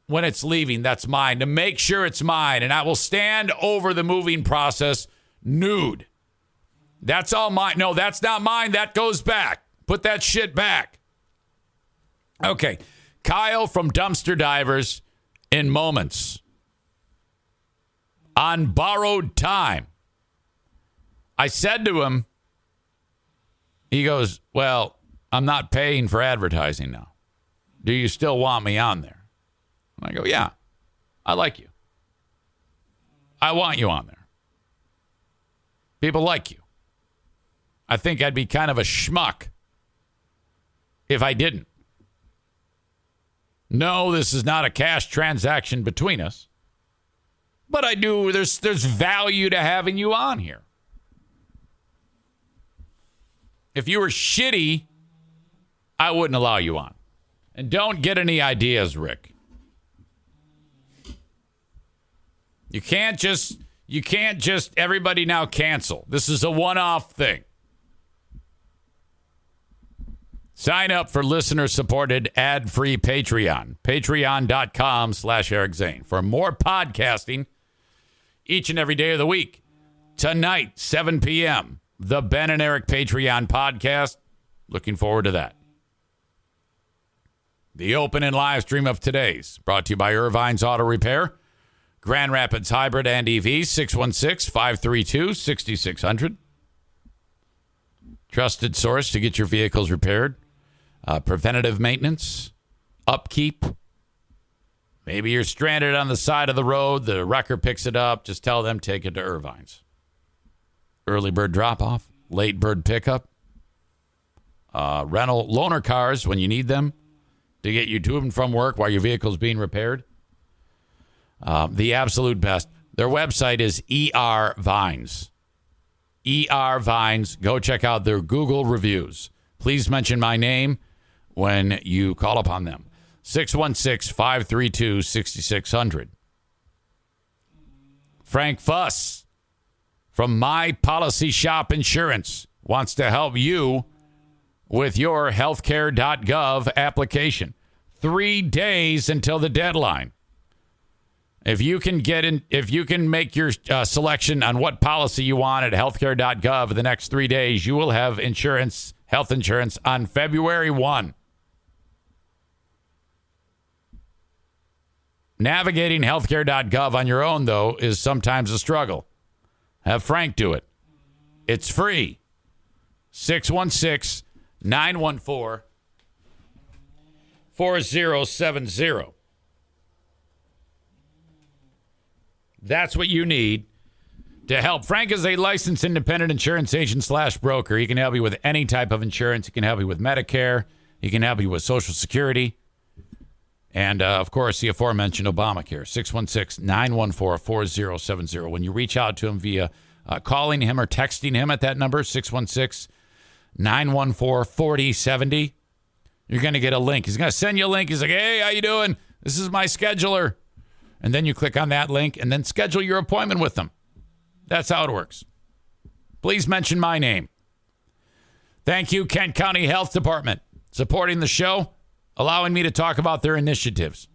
when it's leaving. That's mine, to make sure it's mine, and I will stand over the moving process nude. That's all mine. No, that's not mine. That goes back. Put that shit back. Okay. Kyle from Dumpster Divers in Moments. On borrowed time. I said to him, he goes, well, I'm not paying for advertising now. Do you still want me on there? And I go, yeah, I like you. I want you on there. People like you. I think I'd be kind of a schmuck if I didn't. No, this is not a cash transaction between us. But I do, there's value to having you on here. If you were shitty, I wouldn't allow you on. And don't get any ideas, Rick. You can't just everybody now cancel. This is a one-off thing. Sign up for listener-supported ad-free Patreon. Patreon.com/Eric Zane for more podcasting each and every day of the week. Tonight, 7 p.m., the Ben and Eric Patreon podcast. Looking forward to that. The open and live stream of today's brought to you by Irvine's Auto Repair. Grand Rapids Hybrid and EV, 616-532-6600. Trusted source to get your vehicles repaired. Preventative maintenance, upkeep. Maybe you're stranded on the side of the road. The wrecker picks it up. Just tell them, take it to Irvine's. Early bird drop-off, late bird pickup. Rental loaner cars when you need them to get you to and from work while your vehicle's being repaired. The absolute best. Their website is ER Vines. ER Vines. Go check out their Google reviews. Please mention my name when you call upon them. 616-532-6600. Frank Fuss from My Policy Shop Insurance wants to help you with your healthcare.gov application. 3 days until the deadline. If you can make your selection on what policy you want at healthcare.gov in the next 3 days, you will have health insurance on February 1. Navigating healthcare.gov on your own, though, is sometimes a struggle. Have Frank do it. It's free. 616-914-4070. That's what you need to help. Frank is a licensed independent insurance agent / broker. He can help you with any type of insurance. He can help you with Medicare. He can help you with Social Security. And, of course, the aforementioned Obamacare, 616-914-4070. When you reach out to him via calling him or texting him at that number, 616-914-4070, you're going to get a link. He's going to send you a link. He's like, hey, how you doing? This is my scheduler. And then you click on that link and then schedule your appointment with them. That's how it works. Please mention my name. Thank you, Kent County Health Department, supporting the show, allowing me to talk about their initiatives.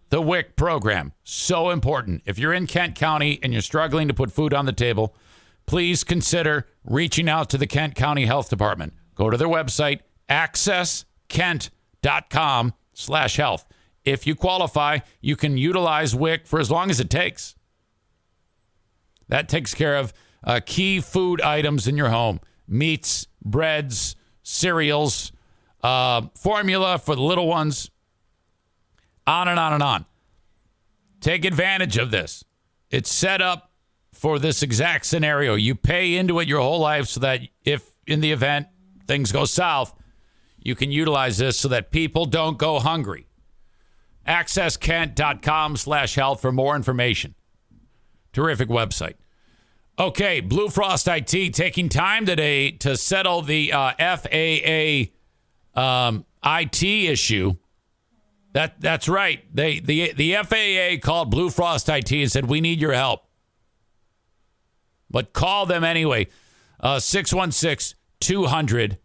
The WIC program, so important. If you're in Kent County and you're struggling to put food on the table, please consider reaching out to the Kent County Health Department. Go to their website, accesskent.com/health. If you qualify, you can utilize WIC for as long as it takes. That takes care of key food items in your home. Meats, breads, cereals, formula for the little ones, on and on and on. Take advantage of this. It's set up for this exact scenario. You pay into it your whole life so that if in the event things go south, you can utilize this so that people don't go hungry. AccessKent.com/health for more information. Terrific website. Okay, Blue Frost IT taking time today to settle the FAA IT issue. That's right. The FAA called Blue Frost IT and said, we need your help. But call them anyway. 616-200.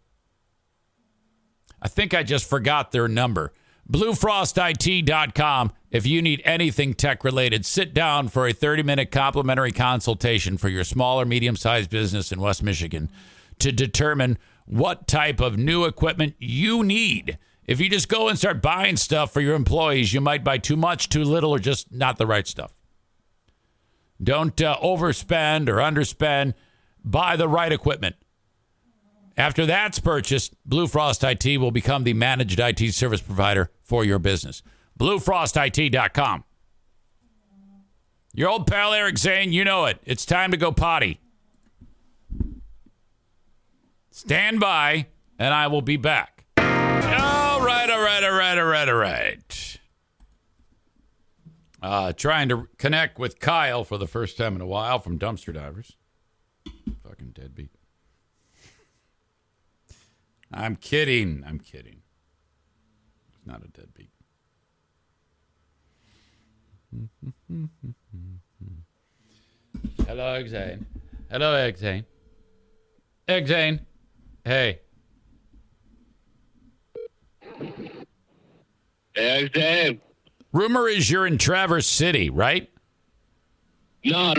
I think I just forgot their number. BlueFrostIT.com. If you need anything tech-related, sit down for a 30-minute complimentary consultation for your small or medium-sized business in West Michigan to determine what type of new equipment you need. If you just go and start buying stuff for your employees, you might buy too much, too little, or just not the right stuff. Don't overspend or underspend. Buy the right equipment. After that's purchased, Blue Frost IT will become the managed IT service provider for your business. BlueFrostIT.com. Your old pal Eric Zane, you know it. It's time to go potty. Stand by, and I will be back. All right. Trying to connect with Kyle for the first time in a while from Dumpster Divers. Fucking deadbeat. I'm kidding. He's not a deadbeat. Hello, Eric Zane. Eric Zane. Hey. Eric Zane. Rumor is you're in Traverse City, right? No.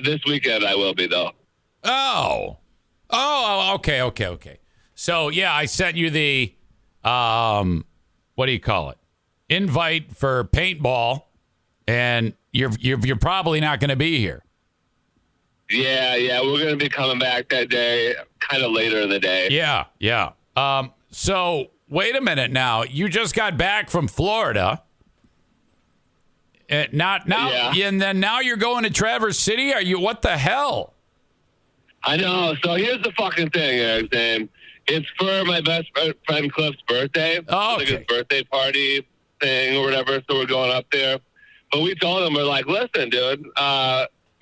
This weekend I will be, though. Oh, okay. So, yeah, I sent you the, what do you call it? Invite for paintball, and you're probably not going to be here. Yeah, we're going to be coming back that day, kind of later in the day. Yeah. So, wait a minute now. You just got back from Florida. And then now you're going to Traverse City? What the hell? I know. So here's the fucking thing, Eric Zane. It's for my best friend Cliff's birthday. Oh, okay. Like his birthday party thing or whatever. So we're going up there. But we told him, we're like, listen, dude,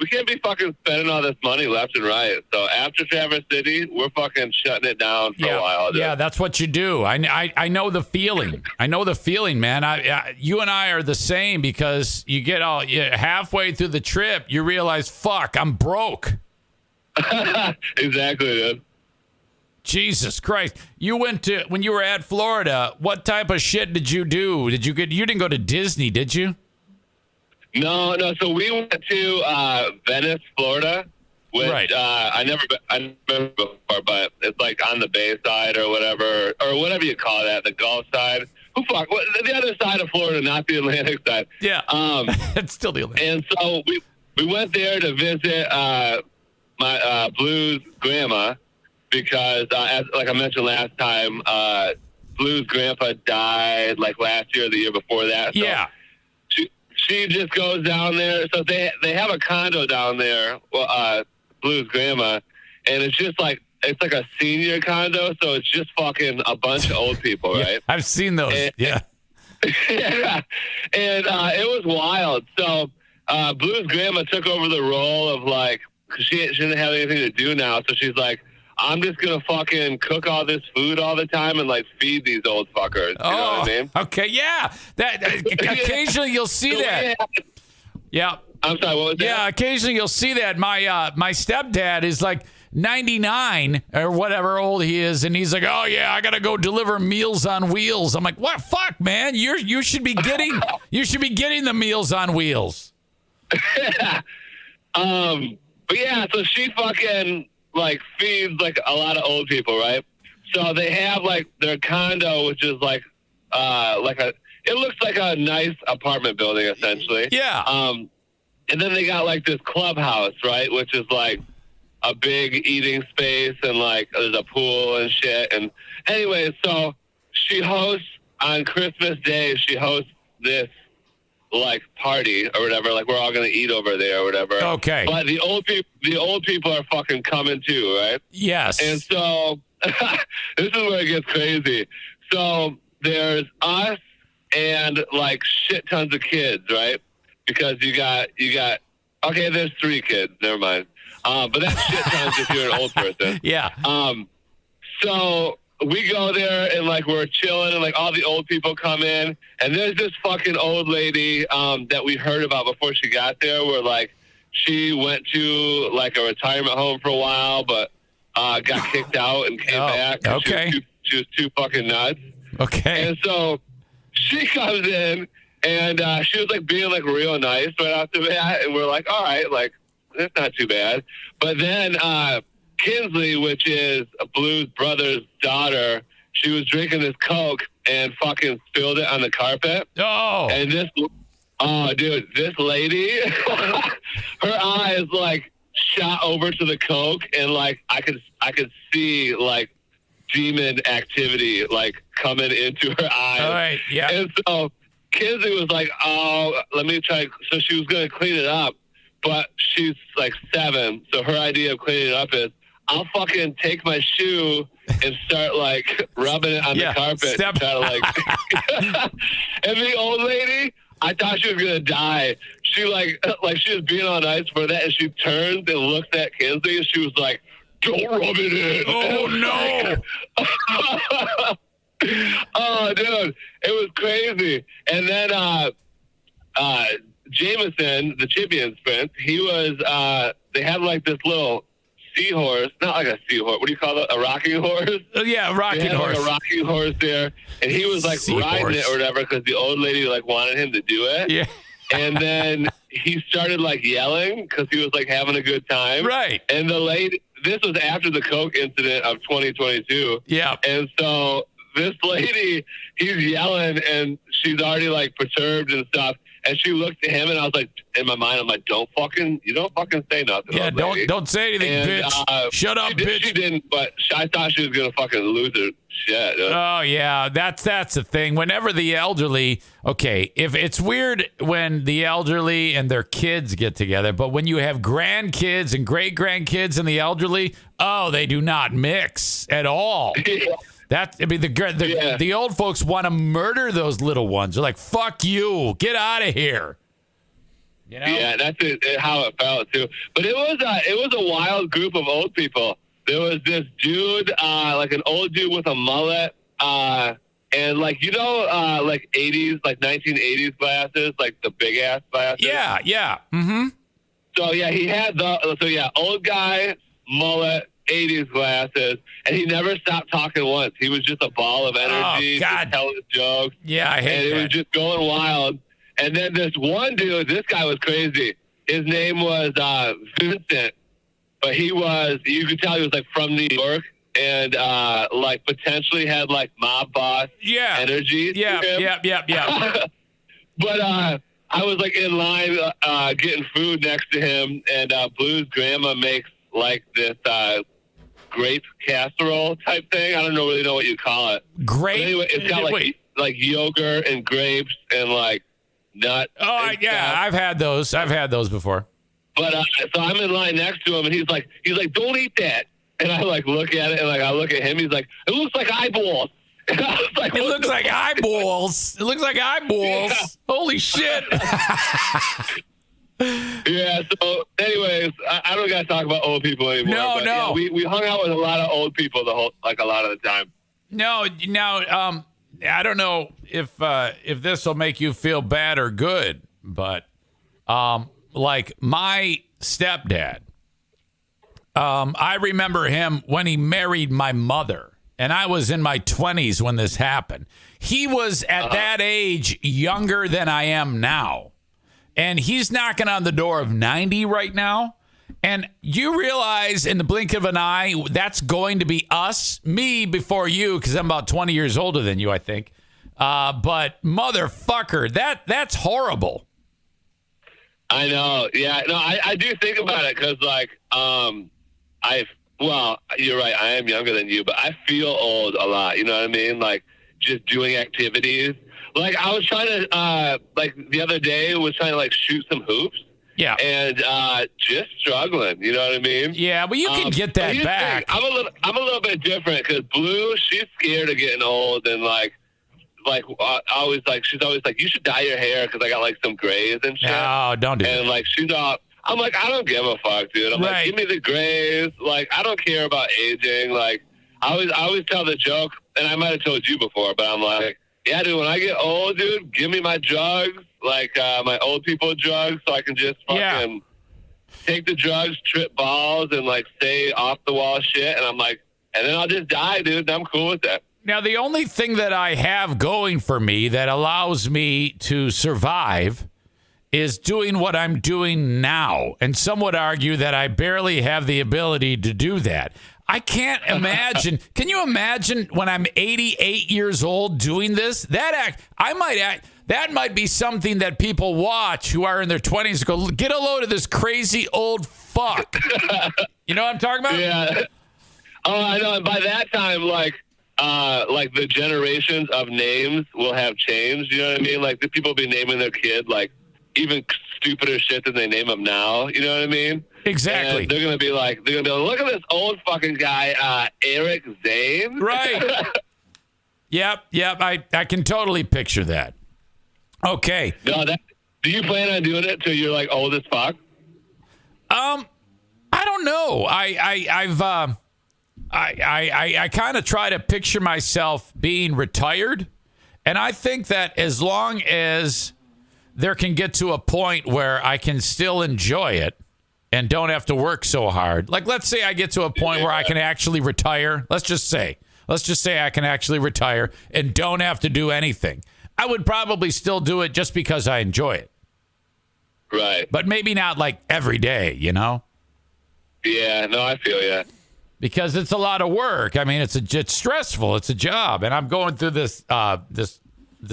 we can't be fucking spending all this money left and right. So after Traverse City, we're fucking shutting it down for a while. Dude. Yeah, that's what you do. I know the feeling. I know the feeling, man. You and I are the same because you get halfway through the trip, you realize, fuck, I'm broke. Exactly, dude. Jesus Christ. When you were at Florida, what type of shit did you do? You didn't go to Disney, did you? No. So we went to Venice, Florida, which right. I never been before, but it's like on the bay side or whatever you call that, the Gulf side. Who fuck? The other side of Florida, not the Atlantic side. Yeah. It's still the Atlantic. And so we went there to visit my Blue's grandma because, like I mentioned last time, Blue's grandpa died like last year or the year before that. So yeah. She she just goes down there. So they have a condo down there, Blue's grandma, and it's just like, it's like a senior condo, so it's just fucking a bunch of old people, right? Yeah, I've seen those. Yeah. Yeah. And it was wild. So Blue's grandma took over the role of like, cause she didn't have anything to do now, so she's like, I'm just gonna fucking cook all this food all the time and like feed these old fuckers. You know what I mean? Okay, yeah. That occasionally you'll see that. Yeah. I'm sorry, what was that? Yeah, occasionally you'll see that. My stepdad is like 99 or whatever old he is, and he's like, oh yeah, I gotta go deliver Meals on Wheels. I'm like, what? Fuck, man, you should be getting the Meals on Wheels. But yeah, so she fucking like feeds like a lot of old people, right? So they have like their condo, which is like it looks like a nice apartment building essentially. Yeah. And then they got like this clubhouse, right, which is like a big eating space and like there's a pool and shit. And anyway, so she hosts on Christmas Day. She hosts this like party or whatever. Like we're all gonna eat over there or whatever. Okay. But the old people are fucking coming too, right? Yes. And so this is where it gets crazy. So there's us and like shit tons of kids, right? Because you got okay, there's 3 kids, never mind. But that's shit tons if you're an old person. Yeah. So we go there and like we're chilling and like all the old people come in and there's this fucking old lady that we heard about before she got there where like she went to like a retirement home for a while but got kicked out and came back. Okay. She was too fucking nuts. Okay. And so she comes in and she was like being like real nice right off the bat and we're like, all right, like that's not too bad. But then Kinsley, which is Blue's brother's daughter, she was drinking this Coke and fucking spilled it on the carpet. Oh. And this lady, her eyes like shot over to the Coke and like I could see like demon activity like coming into her eyes. All right. Yeah. And so Kinsley was like, oh, let me try. So she was going to clean it up, but she's like 7. So her idea of cleaning it up is, I'll fucking take my shoe and start like rubbing it on the carpet. To try to, like, and the old lady, I thought she was gonna die. She like she was being all nice for that, and she turned and looked at Kinsley, and she was like, "Don't rub it in." Oh no! Oh, dude, it was crazy. And then Jameson, the champion sprint, he was. They had like this little seahorse, not like a seahorse. What do you call it? A rocking horse? Yeah, rocking horse. Like a rocking horse there, and he was like riding it or whatever because the old lady like wanted him to do it. Yeah. And then he started like yelling because he was like having a good time. Right. And the lady, this was after the Coke incident of 2022. Yeah. And so this lady, he's yelling and she's already like perturbed and stuff. And she looked at him, and I was like, in my mind, I'm like, you don't fucking say nothing. Yeah, don't say anything, and, bitch. Shut up, bitch. She didn't, but I thought she was gonna fucking lose her shit. Oh yeah, that's the thing. Whenever the elderly, okay, if it's weird when the elderly and their kids get together, but when you have grandkids and great grandkids and the elderly, oh, they do not mix at all. The old folks want to murder those little ones. They're like, "Fuck you, get out of here." You know? Yeah, that's how it felt too. But it was a wild group of old people. There was this dude, like an old dude with a mullet, and like like 80s, like 1980s glasses, like the big ass glasses. Yeah. Mm-hmm. So yeah, he had old guy, mullet, 80s glasses, and he never stopped talking once. He was just a ball of energy, just telling jokes. Yeah, I hate and that. it was just going wild. And then this one dude, this guy was crazy. His name was Vincent, but you could tell he was like from New York and like potentially had like mob boss energy. Yeah. But I was like in line getting food next to him, and Blue's grandma makes like this grape casserole type thing. I don't really know what you call it. Grape? But anyway, it's got like yogurt and grapes and like nut. Oh, yeah, I've had those. I've had those before. But so I'm in line next to him, and he's like, don't eat that. And I like look at it, and like I look at him. He's like, it looks like eyeballs. And I was like, It looks like eyeballs. It looks like eyeballs. Yeah. Holy shit. Yeah. So, anyways, I don't gotta talk about old people anymore. No, but, no. Yeah, we hung out with a lot of old people a lot of the time. No, now I don't know if this will make you feel bad or good, but like my stepdad, I remember him when he married my mother, and I was in my 20s when this happened. He was at that age younger than I am now, and he's knocking on the door of 90 right now. And you realize in the blink of an eye, that's going to be me before you, because I'm about 20 years older than you, I think. But motherfucker, that's horrible. I know. Yeah. No, I do think about it because, like, you're right. I am younger than you, but I feel old a lot. You know what I mean? Like, just doing activities. Like, I was trying to, like, the other day, was trying to, like, shoot some hoops. Yeah. And just struggling. You know what I mean? Yeah, but you can get that back. I'm a little bit different because Blue, she's scared of getting old, and she's always like, you should dye your hair because I got like some grays and shit. No, don't do and that. like she's all, I'm like, I don't give a fuck, dude. I'm like, give me the grays. Like, I don't care about aging. Like, I always tell the joke, and I might have told you before, but I'm like, yeah, dude, when I get old, dude, give me my drugs, like my old people drugs, so I can just fucking take the drugs, trip balls, and like say off the wall shit. And I'm like, and then I'll just die, dude. And I'm cool with that. Now, the only thing that I have going for me that allows me to survive is doing what I'm doing now. And some would argue that I barely have the ability to do that. I can't imagine. Can you imagine when I'm 88 years old doing this? That might be something that people watch who are in their 20s go, get a load of this crazy old fuck. You know what I'm talking about? Yeah. Oh, I know. And by that time, like the generations of names will have changed. You know what I mean? Like the people will be naming their kid like even stupider shit than they name them now. You know what I mean? Exactly. And they're gonna be like, look at this old fucking guy, Eric Zane. Right. Yep. I can totally picture that. Okay. No, do you plan on doing it till you're like old as fuck? I don't know. I kind of try to picture myself being retired, and I think that as long as there can get to a point where I can still enjoy it and don't have to work so hard. Like, let's say I get to a point where I can actually retire. Let's just say I can actually retire and don't have to do anything. I would probably still do it just because I enjoy it. Right. But maybe not like every day, you know? Yeah, no, I feel you. Because it's a lot of work. I mean, it's stressful. It's a job. And I'm going through this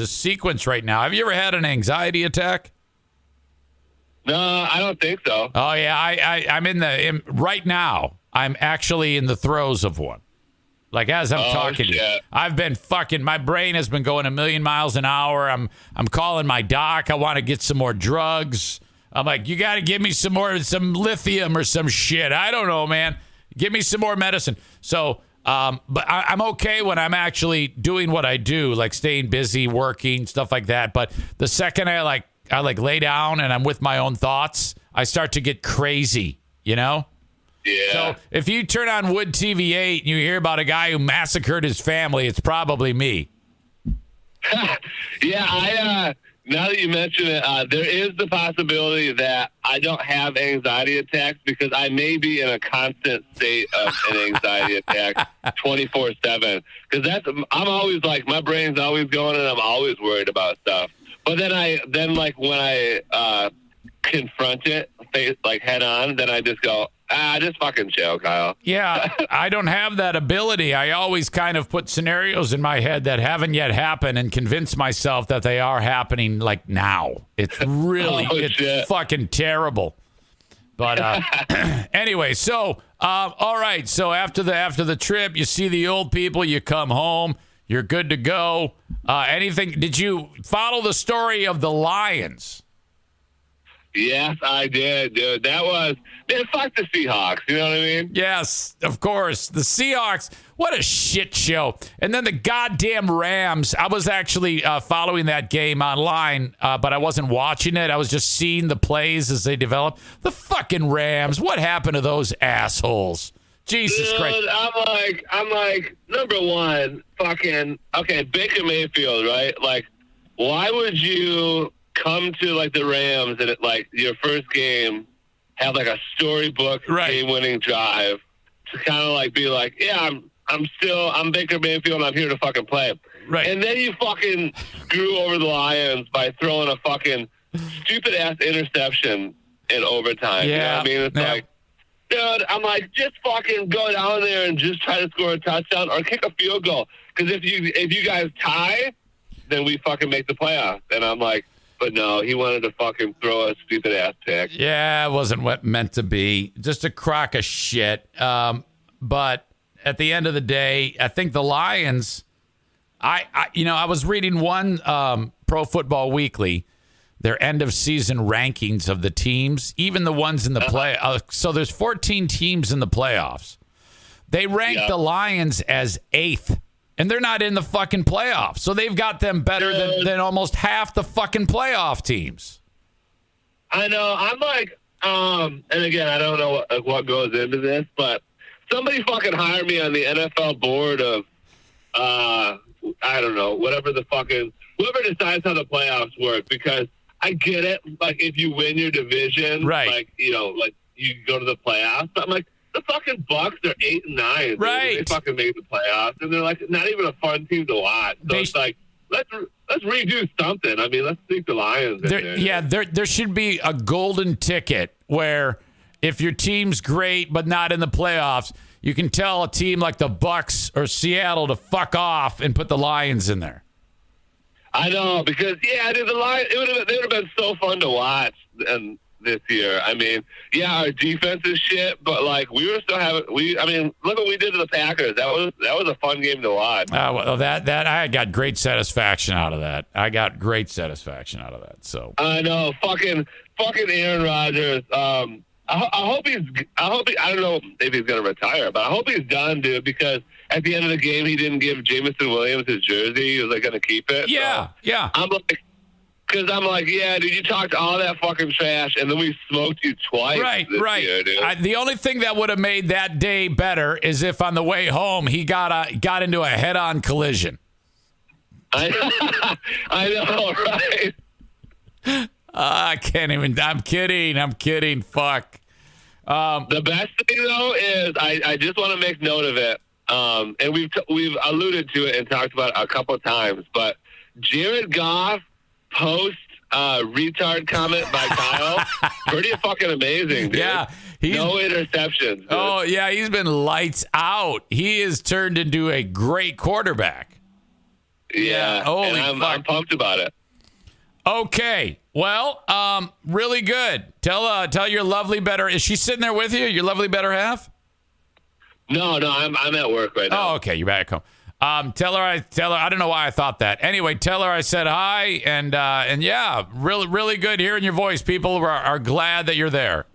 sequence right now. Have you ever had an anxiety attack? No, I don't think so. Oh, yeah. I'm right now, I'm actually in the throes of one. Like, as I'm talking to you, I've been my brain has been going 1,000,000 miles an hour. I'm calling my doc. I want to get some more drugs. I'm like, you got to give me some lithium or some shit. I don't know, man. Give me some more medicine. So, but I'm okay when I'm actually doing what I do, like staying busy, working, stuff like that. But the second I lay down and I'm with my own thoughts, I start to get crazy, you know? Yeah. So if you turn on Wood TV 8 and you hear about a guy who massacred his family, it's probably me. Yeah, now that you mention it, there is the possibility that I don't have anxiety attacks because I may be in a constant state of an anxiety attack 24/7. Because I'm always like, my brain's always going and I'm always worried about stuff. But then when I confront it, like head on, then I just go, just fucking chill, Kyle. Yeah, I don't have that ability. I always kind of put scenarios in my head that haven't yet happened and convince myself that they are happening like now. It's really, it's fucking terrible. But anyway, so all right. So after the trip, you see the old people, you come home, You're good to go. Anything? Did you follow the story of the Lions? Yes, I did, dude. That was, man, fuck the Seahawks. You know what I mean? Yes, of course. The Seahawks, what a shit show. And then the goddamn Rams. I was actually following that game online, but I wasn't watching it. I was just seeing the plays as they develop. The fucking Rams. What happened to those assholes? Jesus Dude, Christ. I'm like, number one, fucking, okay, Baker Mayfield, right? Like, why would you come to like the Rams and like your first game have like a storybook game-winning drive to kind of like be like, yeah, I'm Baker Mayfield and I'm here to fucking play. Right. And then you fucking screw over the Lions by throwing a fucking stupid ass interception in overtime. Yeah. You know what I mean? It's like, dude, I'm like, just fucking go down there and just try to score a touchdown or kick a field goal. Because if you guys tie, then we fucking make the playoffs. And I'm like, but no, he wanted to fucking throw a stupid ass pick. Yeah, it wasn't what meant to be. Just a crock of shit. But at the end of the day, I think the Lions. I was reading one Pro Football Weekly, their end of season rankings of the teams, even the ones in the play. So there's 14 teams in the playoffs. They ranked the Lions as 8th. And they're not in the fucking playoffs. So they've got them better than almost half the fucking playoff teams. I know. I'm like, and again, I don't know what goes into this, but somebody fucking hire me on the NFL board of, I don't know, whoever decides how the playoffs work, because I get it. Like, if you win your division, like, you know, like you go to the playoffs. But I'm like, the fucking Bucks are 8 and 9. Dude. Right. They fucking made the playoffs, and they're like not even a fun team to watch. So it's like, let's redo something. I mean, let's sneak the Lions in there. Yeah, there should be a golden ticket where if your team's great but not in the playoffs, you can tell a team like the Bucks or Seattle to fuck off and put the Lions in there. I know, because dude, the Lions, they would have been so fun to watch and this year. I mean, our defense is shit, but like we were still having look what we did to the Packers. That was a fun game to watch. Well, that I got great satisfaction out of that. So I know, fucking Aaron Rodgers. I don't know if he's gonna retire, but I hope he's done, dude, because at the end of the game he didn't give Jameson Williams his jersey. He was like gonna keep it. Yeah. Because I'm like, yeah, dude, you talked all that fucking trash, and then we smoked you twice. Right. Year, dude. The only thing that would have made that day better is if on the way home he got into a head-on collision. I know, right? I can't even. I'm kidding. Fuck. The best thing though is I just want to make note of it. And we've alluded to it and talked about it a couple of times, but Jared Goff post retard comment by Kyle, pretty fucking amazing, dude. Yeah, no interceptions. Dude. Oh yeah, he's been lights out. He has turned into a great quarterback. Yeah, holy and fuck. I'm pumped about it. Okay, well, really good. Tell your lovely better. Is she sitting there with you? Your lovely better half? No, I'm at work right now. Oh, okay, you're back home. Tell her. I don't know why I thought that. Anyway, tell her I said hi, and yeah, really, really good hearing your voice. People are glad that you're there.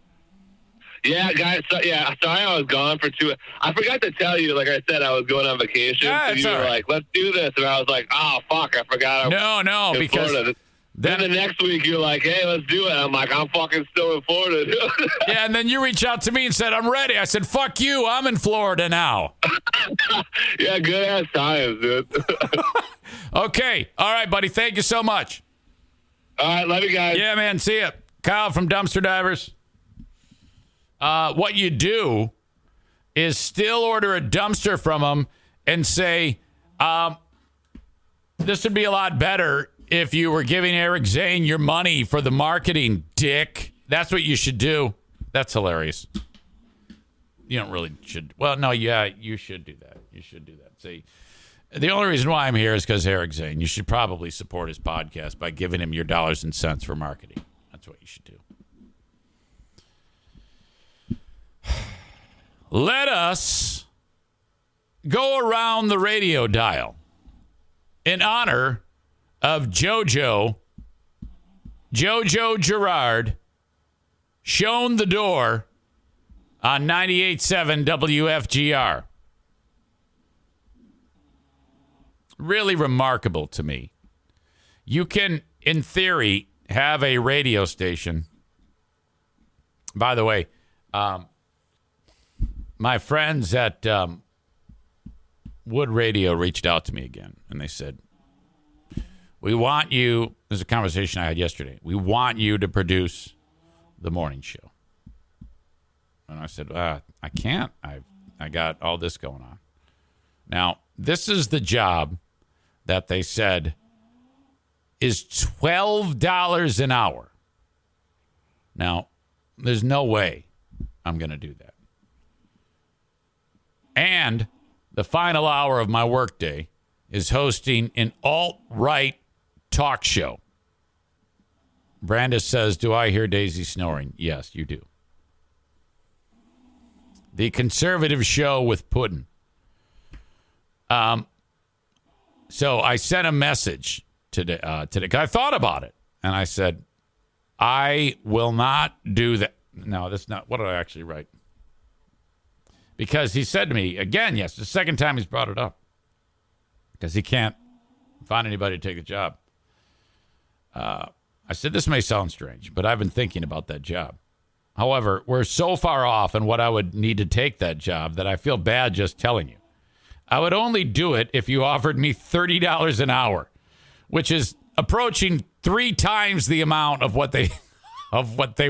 Yeah, guys. Sorry I was gone for 2. I forgot to tell you. Like I said, I was going on vacation. Yeah, so you were like, "Let's do this," and I was like, "Oh fuck, I forgot." No, because Florida. Then the next week you're like, "Hey, let's do it." I'm like, "I'm fucking still in Florida." Yeah, and then you reach out to me and said, "I'm ready." I said, "Fuck you, I'm in Florida now." Yeah, good ass times, dude. Okay, all right, buddy. Thank you so much. All right, love you guys. Yeah, man. See ya, Kyle from Dumpster Divers. What you do is still order a dumpster from them and say, "This would be a lot better if you were giving Eric Zane your money for the marketing, dick." That's what you should do. That's hilarious. You don't really should. Well, no, yeah, you should do that. See, the only reason why I'm here is because Eric Zane. You should probably support his podcast by giving him your dollars and cents for marketing. That's what you should do. Let us go around the radio dial in honor of Jojo Girard, shown the door on 98.7 WFGR. Really remarkable to me. You can, in theory, have a radio station. By the way, my friends at Wood Radio reached out to me again, and they said, we want you, this is a conversation I had yesterday, we want you to produce the morning show. And I said, I can't. I got all this going on. Now, this is the job that they said is $12 an hour. Now, there's no way I'm going to do that. And the final hour of my workday is hosting an alt-right talk show. Brandis says, do I hear Daisy snoring? Yes, you do. The conservative show with Puddin'. So I sent a message today. 'Cause I thought about it, and I said, I will not do that. No, that's not. What did I actually write? Because he said to me, again, yes, the second time he's brought it up, because he can't find anybody to take the job. I said, this may sound strange, but I've been thinking about that job. However, we're so far off in what I would need to take that job that I feel bad just telling you. I would only do it if you offered me $30 an hour, which is approaching 3 times the amount of what they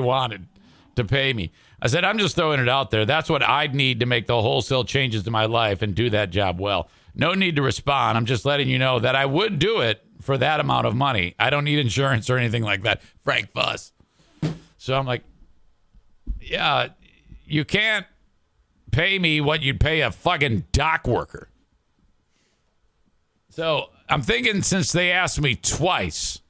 wanted to pay me. I said, I'm just throwing it out there. That's what I'd need to make the wholesale changes to my life and do that job well. No need to respond. I'm just letting you know that I would do it for that amount of money. I don't need insurance or anything like that. Frank Fuss. So I'm like, yeah, you can't pay me what you'd pay a fucking dock worker. So I'm thinking, since they asked me twice,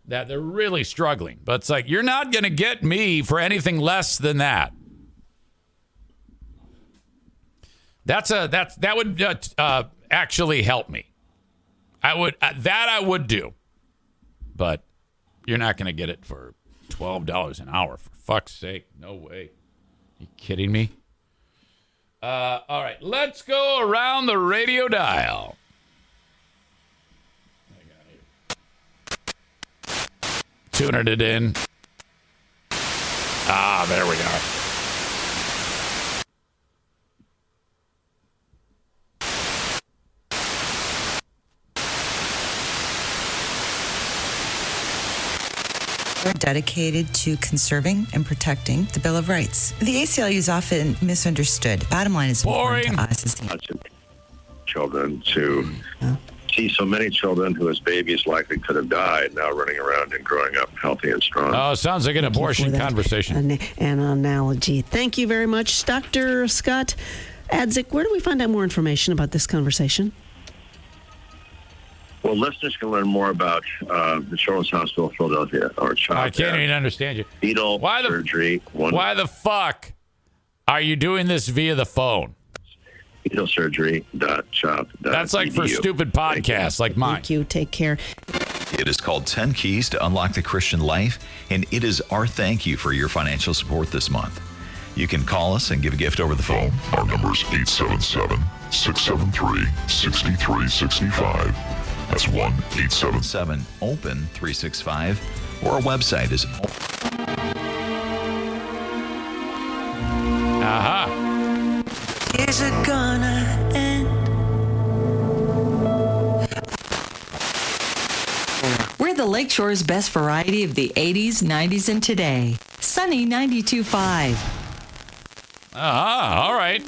that they're really struggling. But it's like, you're not going to get me for anything less than that. That would actually help me. I would do. But you're not going to get it for $12 an hour, for fuck's sake. No way. You kidding me? All right, let's go around the radio dial. Tuning it in. There we are. We're dedicated to conserving and protecting the Bill of Rights. The ACLU is often misunderstood. Bottom line is boring. Important to us is children to see so many children who as babies likely could have died now running around and growing up healthy and strong. Oh, sounds like an abortion conversation. An analogy. Thank you very much, Dr. Scott Adzik. Where do we find out more information about this conversation? Well, listeners can learn more about the Children's Hospital of Philadelphia, or child. I can't even understand you. Fetal surgery. Why the fuck are you doing this via the phone? Fetalsurgery.chop. That's like for stupid podcasts like mine. Thank you. Take care. It is called 10 Keys to Unlock the Christian Life, and it is our thank you for your financial support this month. You can call us and give a gift over the phone. Our number is 877-673-6365. That's 1-877-OPEN-365, or our website is Is it gonna end? We're the Lakeshore's best variety of the 80s, 90s, and today. Sunny 92.5. All right.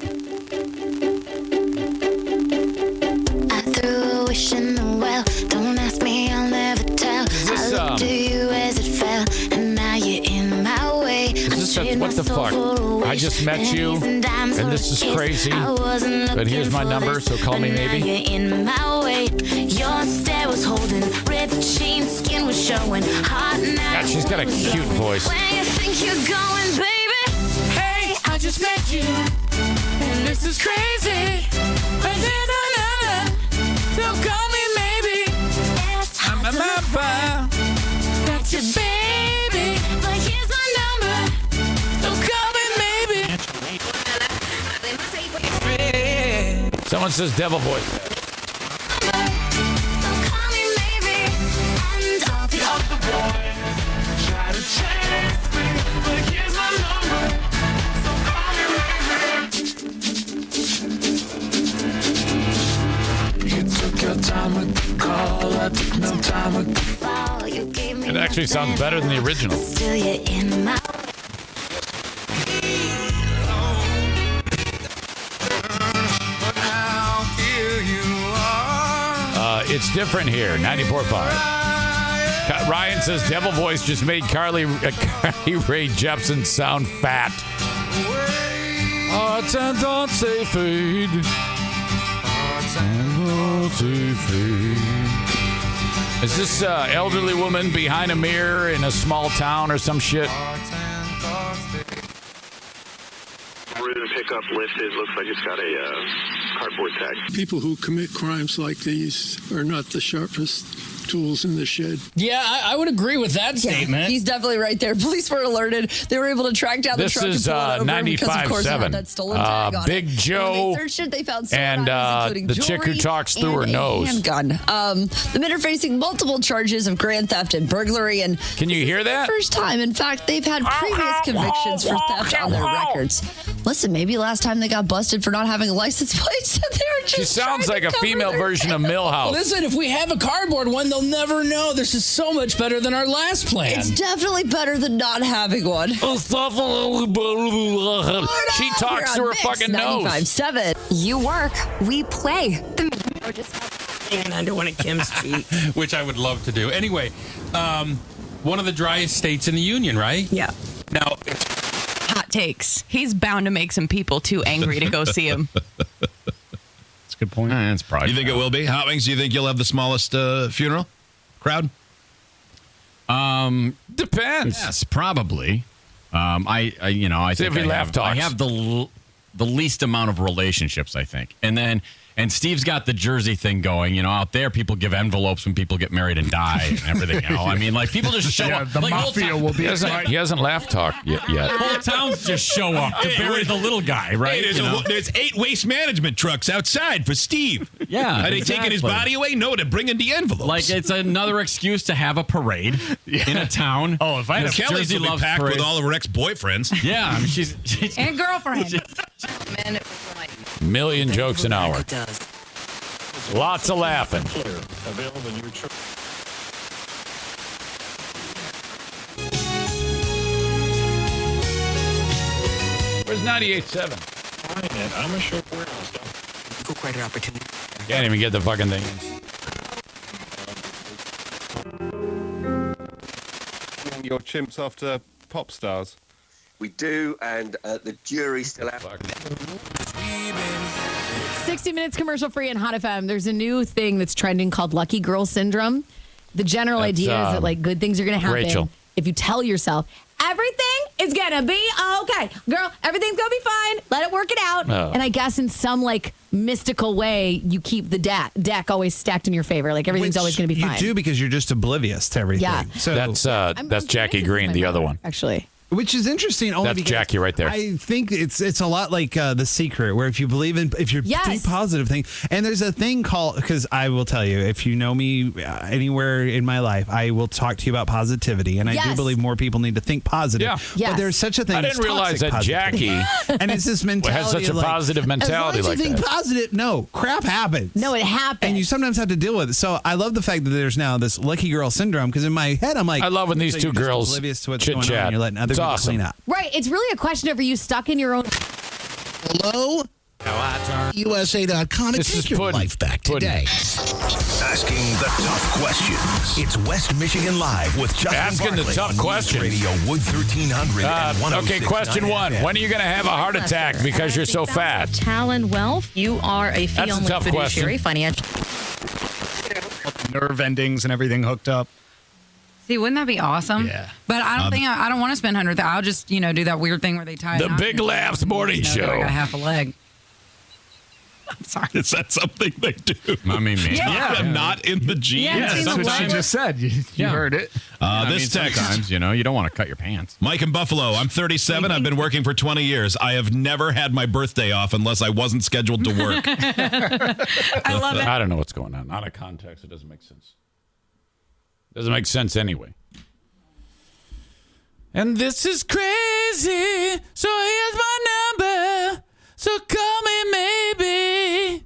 I threw a wish in the well. Don't ask me, I'll never tell. This, I looked to you as it fell, and now you're in my way. Is this what the fuck? I just met you, and this is crazy. But here's my number, so call me maybe. You're in my way. Your stare was holding, ripped jeans, skin was showing. Hot now. God, she's got a cute voice. Where you think you're going, baby? Hey, I just met you, and this is crazy. So call me maybe. That's your baby, but here's my number. So call me maybe. Someone says devil voice. So call me maybe. And I'll be the boy. Try to chase me, but here's my number. So call me maybe. You took your time with the call. I took no time with the fall. You gave me It actually sounds better than the original. Still you're in my It's different here. 94.5. Ryan says devil voice just made Carly Rae Jepsen sound fat. Arts and don't say food. Arts and don't say food. Is this elderly woman behind a mirror in a small town or some shit? Pickup listed. Looks like it's got a cardboard tag. People who commit crimes like these are not the sharpest tools in the shed. Yeah, I would agree with that statement. He's definitely right there. Police were alerted. They were able to track down the truck and pull it over because, of course, it had that stolen tag on Big it. Joe And when they searched it, they found and items, including the chick who jewelry talks through her and a nose. handgun. The men are facing multiple charges of grand theft and burglary. And can you hear that? First time. In fact, they've had previous convictions for theft on their records. Listen, maybe last time they got busted for not having a license plate, so they were just She sounds like a female version of Millhouse. Listen, if we have a cardboard one, they'll never know. This is so much better than our last plan. It's definitely better than not having one. She talks through her fucking nose. 95.7. You work, we play. Hanging onto one of Kim's feet. Which I would love to do. Anyway, one of the driest states in the union, right? Yeah. Now, hot takes. He's bound to make some people too angry to go see him. That's a good point. That's probably. You think it will be? Hot Wings, do you think you'll have the smallest funeral crowd? Depends. Yes, probably. I think I have the least amount of relationships, I think. And Steve's got the Jersey thing going. You know, out there, people give envelopes when people get married and die and everything. You know, I mean, like people just show up. The like, mafia will be. He hasn't laugh talked yet. Whole towns just show up to bury the little guy, right? Hey, there's 8 waste management trucks outside for Steve. Yeah, are they taking his body away? No, they're bringing the envelopes. Like it's another excuse to have a parade in a town. Oh, if I had Kelly's will be packed with all of her ex-boyfriends. Yeah, I mean, she's and girlfriend. Man, it was like million jokes an hour. Lots of laughing. Available in your church. Where's 98.7? I'm a short warehouse. for quite an opportunity. Can't even get the fucking thing in. Your chimps after pop stars. We do, and the jury's still out. 60 Minutes commercial free on Hot FM. There's a new thing that's trending called Lucky Girl Syndrome. The general idea is that like good things are going to happen Rachel. if you tell yourself everything is going to be okay. Girl, everything's going to be fine. Let it work it out. Oh. And I guess in some like mystical way, you keep the deck always stacked in your favor. Like everything's always going to be fine. You do because you're just oblivious to everything. Yeah. So That's Jackie Green, the other one. Actually. Which is interesting. Only That's because Jackie right there. I think it's a lot like The Secret, where if you believe in, if you think positive thing, and there's a thing called, because I will tell you, if you know me anywhere in my life, I will talk to you about positivity, and I do believe more people need to think positive. Yeah. But there's such a thing. I didn't as realize toxic that positivity. Jackie and it's this mentality has such a of like, positive mentality as long like as you think that. positive, no crap happens. No, it happens, and you sometimes have to deal with it. So I love the fact that there's now this lucky girl syndrome, because in my head I'm like, I love when these so two you're just girls oblivious to what's chit going on, chat. and you're letting other It's people awesome. clean up. Right. It's really a question of, are you stuck in your own... Hello? USA.com and take your life back today. Asking the tough questions. It's West Michigan Live with Justin Asking the Barkley tough on News questions. Radio Wood 1300 and 106.9 Okay, question one. FM. When are you going to have a heart attack because you're so fat? Talon Wealth, you are a That's a fee-only tough fiduciary question. financial. Nerve endings and everything hooked up. See, wouldn't that be awesome? Yeah. But I don't think I don't want to spend $100,000. I'll just, do that weird thing where they tie The a knot Big in it. Laughs Morning that Show. I got half a leg. Sorry. Is that something they do? I mean, maybe. Yeah. Not in the jeans. Yeah, That's what she just said. You heard it. This text. Sometimes, you don't want to cut your pants. Mike in Buffalo, I'm 37. I've been working for 20 years. I have never had my birthday off unless I wasn't scheduled to work. I love it. I don't know what's going on. Out of context, it doesn't make sense. Doesn't make sense anyway. And this is crazy. So here's my number. So call me maybe.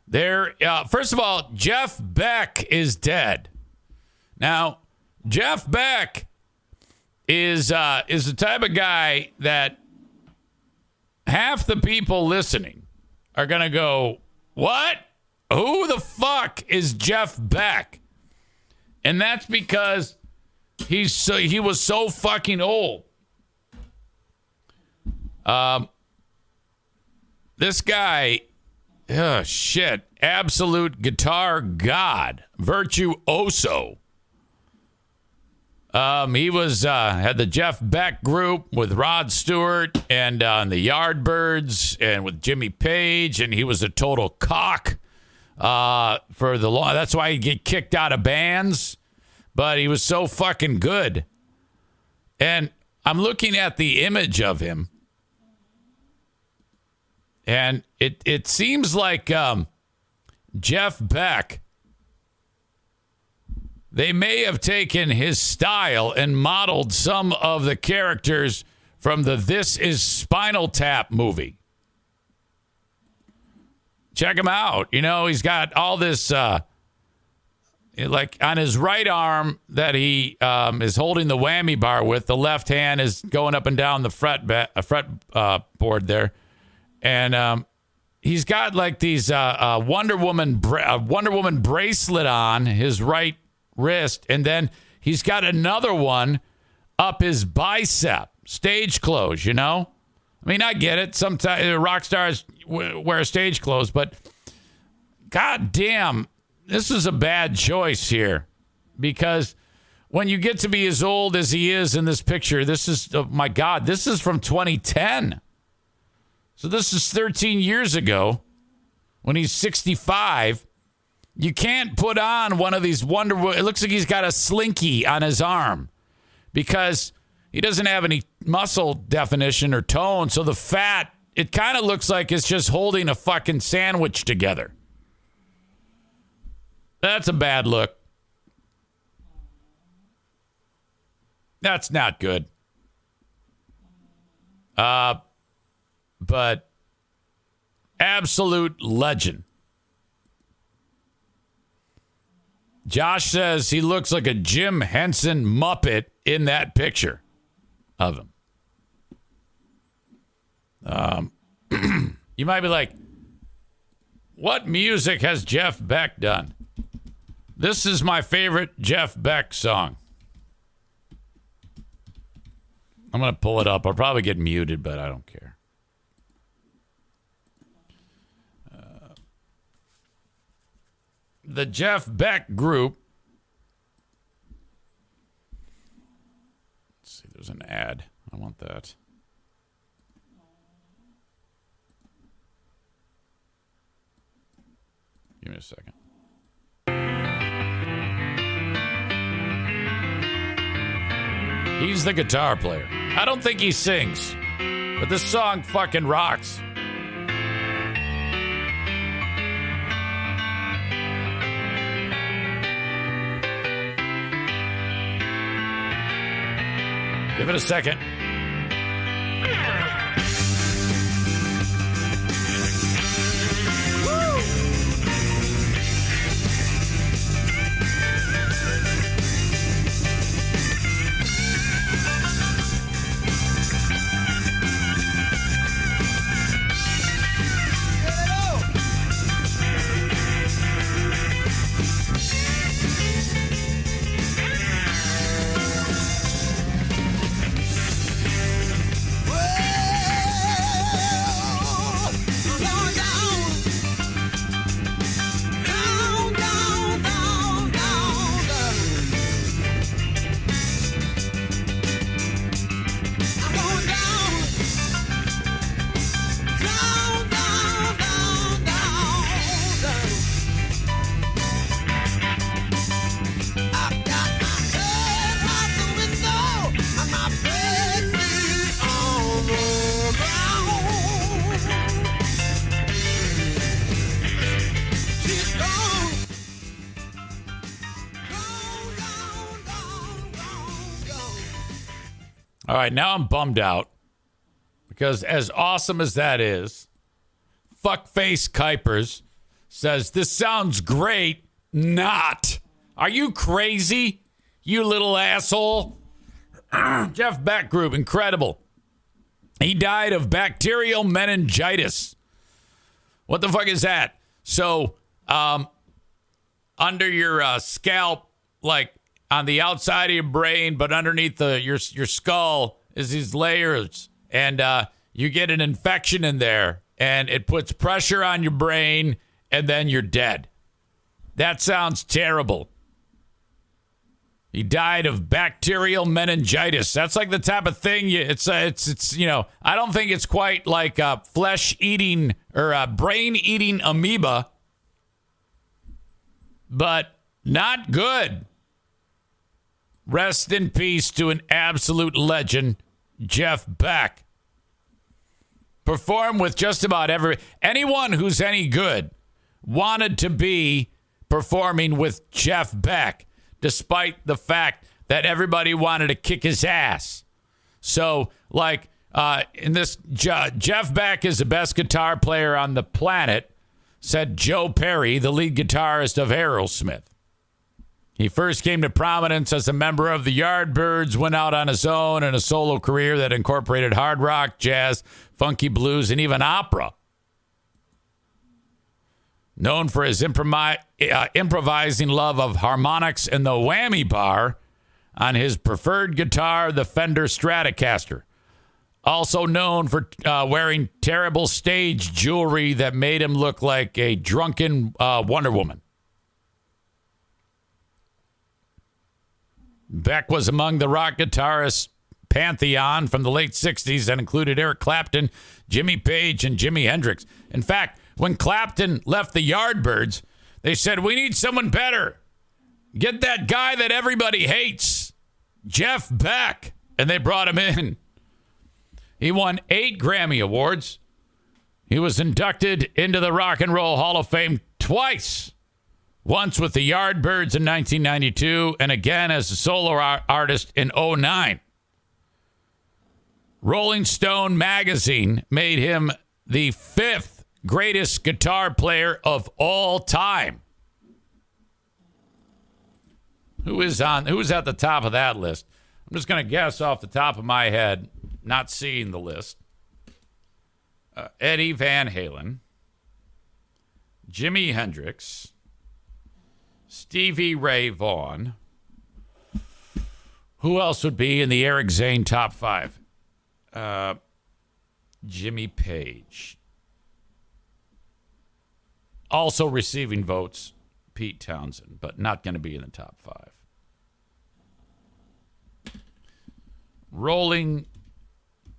There. First of all, Jeff Beck is dead. Now, Jeff Beck is the type of guy that half the people listening are gonna go, "What? Who the fuck is Jeff Beck?" And that's because he was so fucking old. This guy, absolute guitar god, virtuoso. He was had the Jeff Beck group with Rod Stewart and the Yardbirds and with Jimmy Page, and he was a total cock for the law. That's why he'd get kicked out of bands, but he was so fucking good. And I'm looking at the image of him, and it seems like Jeff Beck, they may have taken his style and modeled some of the characters from the This Is Spinal Tap movie. Check him out. He's got all this, like on his right arm that he is holding the whammy bar with. The left hand is going up and down the fretboard there. And he's got like these Wonder Woman bracelet on his right wrist, and then he's got another one up his bicep, stage clothes. I mean, I get it. Sometimes rock stars wear stage clothes, but god damn, this is a bad choice here, because when you get to be as old as he is in this picture, this is, oh my God, this is from 2010. So this is 13 years ago when he's 65. You can't put on one of these it looks like he's got a slinky on his arm because he doesn't have any muscle definition or tone. So the fat, it kind of looks like it's just holding a fucking sandwich together. That's a bad look. That's not good. But absolute legend. Josh says he looks like a Jim Henson Muppet in that picture of him. You might be like, what music has Jeff Beck done? This is my favorite Jeff Beck song. I'm going to pull it up. I'll probably get muted, but I don't care. The Jeff Beck Group. Let's see, there's an ad. I want that. Give me a second. He's the guitar player. I don't think he sings, but this song fucking rocks. Give it a second. All right, now I'm bummed out because as awesome as that is, Fuckface Kuipers says, this sounds great. Not. Are you crazy? You little asshole. Jeff Beck Group, incredible. He died of bacterial meningitis. What the fuck is that? So, under your scalp, like on the outside of your brain, but underneath your skull is these layers, and you get an infection in there, and it puts pressure on your brain, and then you're dead. That sounds terrible. He died of bacterial meningitis. That's like the type of thing. It's I don't think it's quite like flesh-eating or brain-eating amoeba, but not good. Rest in peace to an absolute legend, Jeff Beck. Performed with just about anyone who's any good wanted to be performing with Jeff Beck, despite the fact that everybody wanted to kick his ass. So, like, in this, Jeff Beck is the best guitar player on the planet, said Joe Perry, the lead guitarist of Aerosmith. He first came to prominence as a member of the Yardbirds, went out on his own in a solo career that incorporated hard rock, jazz, funky blues, and even opera. Known for his improvising love of harmonics and the whammy bar on his preferred guitar, the Fender Stratocaster. Also known for wearing terrible stage jewelry that made him look like a drunken Wonder Woman. Beck was among the rock guitarists pantheon from the late 60s that included Eric Clapton, Jimmy Page, and Jimi Hendrix. In fact, when Clapton left the Yardbirds, they said, we need someone better. Get that guy that everybody hates, Jeff Beck. And they brought him in. He won 8 Grammy Awards. He was inducted into the Rock and Roll Hall of Fame twice. Once with the Yardbirds in 1992 and again as a solo artist in 2009. Rolling Stone magazine made him the 5th greatest guitar player of all time. Who is at the top of that list? I'm just going to guess off the top of my head, not seeing the list. Eddie Van Halen, Jimi Hendrix, Stevie Ray Vaughan. Who else would be in the Eric Zane top 5? Jimmy Page. Also receiving votes, Pete Townsend, but not going to be in the top 5. Rolling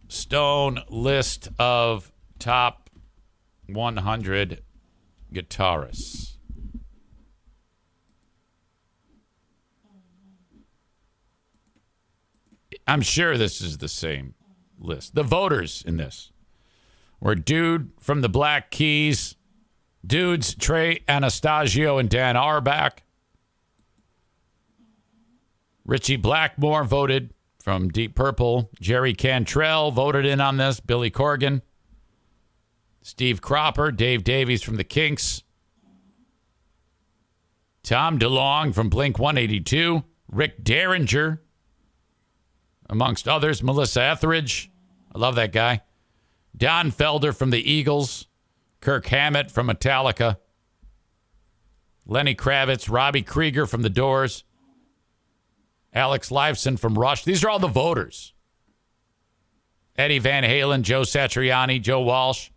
Stone list of top 100 guitarists. I'm sure this is the same list. The voters in this were Dude from the Black Keys, Dudes Trey Anastasio and Dan Auerbach. Richie Blackmore voted from Deep Purple. Jerry Cantrell voted in on this. Billy Corgan. Steve Cropper. Dave Davies from the Kinks. Tom DeLonge from Blink 182. Rick Derringer, amongst others. Melissa Etheridge. I love that guy. Don Felder from the Eagles. Kirk Hammett from Metallica. Lenny Kravitz. Robbie Krieger from The Doors. Alex Lifeson from Rush. These are all the voters. Eddie Van Halen, Joe Satriani, Joe Walsh.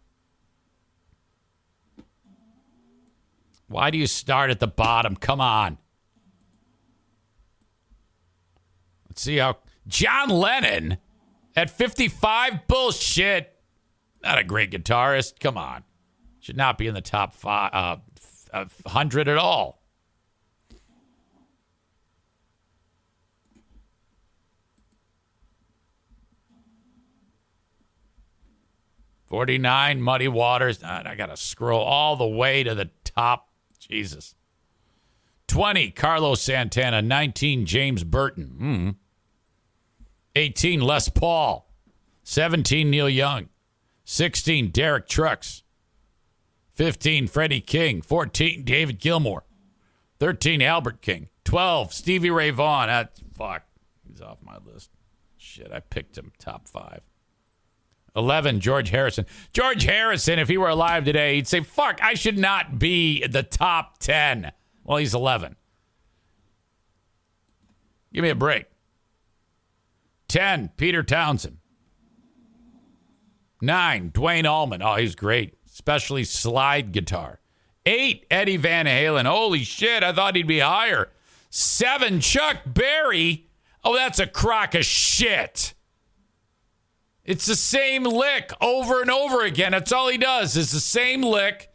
Why do you start at the bottom? Come on. Let's see how... John Lennon at 55? Bullshit. Not a great guitarist. Come on. Should not be in the top 100 at all. $49, Muddy Waters. I got to scroll all the way to the top. Jesus. 20, Carlos Santana. 19, James Burton. 18, Les Paul. 17, Neil Young. 16, Derek Trucks. 15, Freddie King. 14, David Gilmour. 13, Albert King. 12, Stevie Ray Vaughan. Fuck. He's off my list. Shit, I picked him top 5. 11, George Harrison. George Harrison, if he were alive today, he'd say, fuck, I should not be the top 10. Well, he's 11. Give me a break. 10, Peter Townsend. 9, Dwayne Allman. Oh, he's great, especially slide guitar. 8, Eddie Van Halen. Holy shit, I thought he'd be higher. 7, Chuck Berry. Oh, that's a crock of shit. It's the same lick over and over again. That's all he does is the same lick,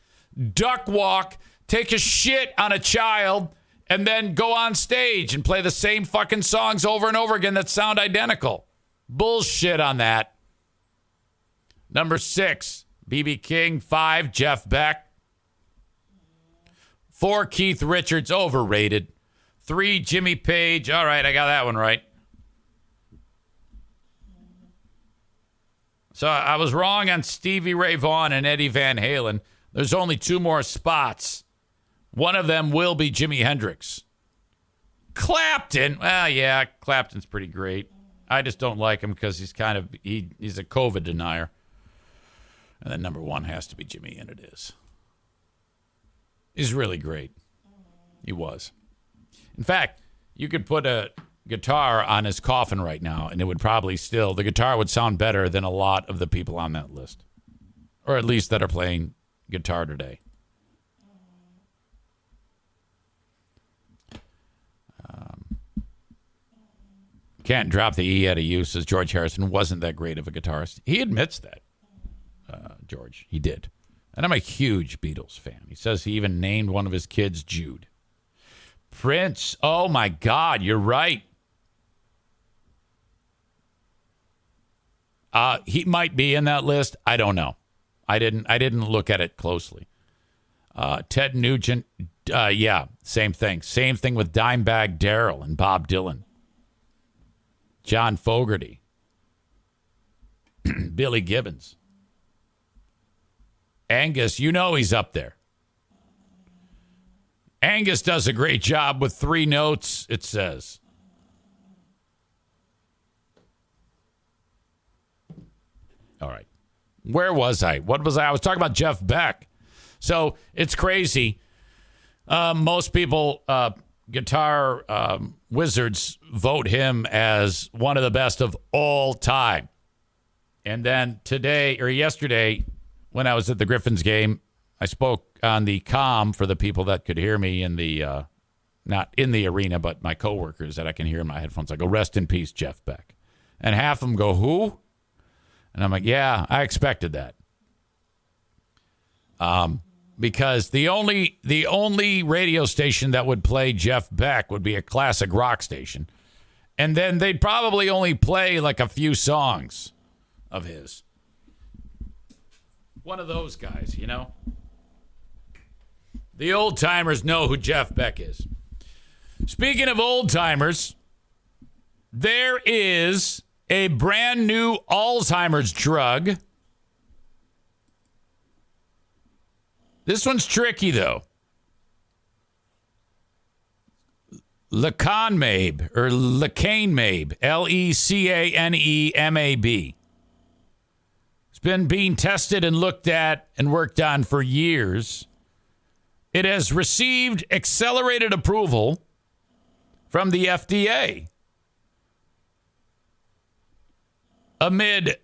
duck walk, take a shit on a child, and then go on stage and play the same fucking songs over and over again that sound identical. Bullshit on that. Number 6, B.B. King. 5, Jeff Beck. 4, Keith Richards, overrated. 3, Jimmy Page. All right, I got that one right. So I was wrong on Stevie Ray Vaughan and Eddie Van Halen. There's only 2 more spots. One of them will be Jimi Hendrix. Clapton. Well, yeah, Clapton's pretty great. I just don't like him because he's a COVID denier. And then number 1 has to be Jimmy, and it is. He's really great. He was. In fact, you could put a guitar on his coffin right now, and it would probably the guitar would sound better than a lot of the people on that list. Or at least that are playing guitar today. Can't drop the E out of use, as George Harrison wasn't that great of a guitarist. He admits that, George. He did. And I'm a huge Beatles fan. He says he even named one of his kids Jude. Prince. Oh, my God. You're right. He might be in that list. I don't know. I didn't look at it closely. Ted Nugent. Yeah, same thing. Same thing with Dimebag Darrell and Bob Dylan. John Fogerty. Billy Gibbons. Angus, he's up there. Angus does a great job with 3 notes, it says. All right. Where was I? What was I? I was talking about Jeff Beck. So it's crazy. Most people, guitar wizards, vote him as one of the best of all time. And then yesterday, when I was at the Griffins game, I spoke on the comm for the people that could hear me in the, not in the arena, but my coworkers that I can hear in my headphones. I go, rest in peace, Jeff Beck. And half of them go, who? And I'm like, yeah, I expected that. Because the only radio station that would play Jeff Beck would be a classic rock station. And then they'd probably only play like a few songs of his. One of those guys, The old timers know who Jeff Beck is. Speaking of old timers, there is a brand new Alzheimer's drug. This one's tricky, though. Lecanemab, or Lecanemab, Lecanemab. It's been being tested and looked at and worked on for years. It has received accelerated approval from the FDA amid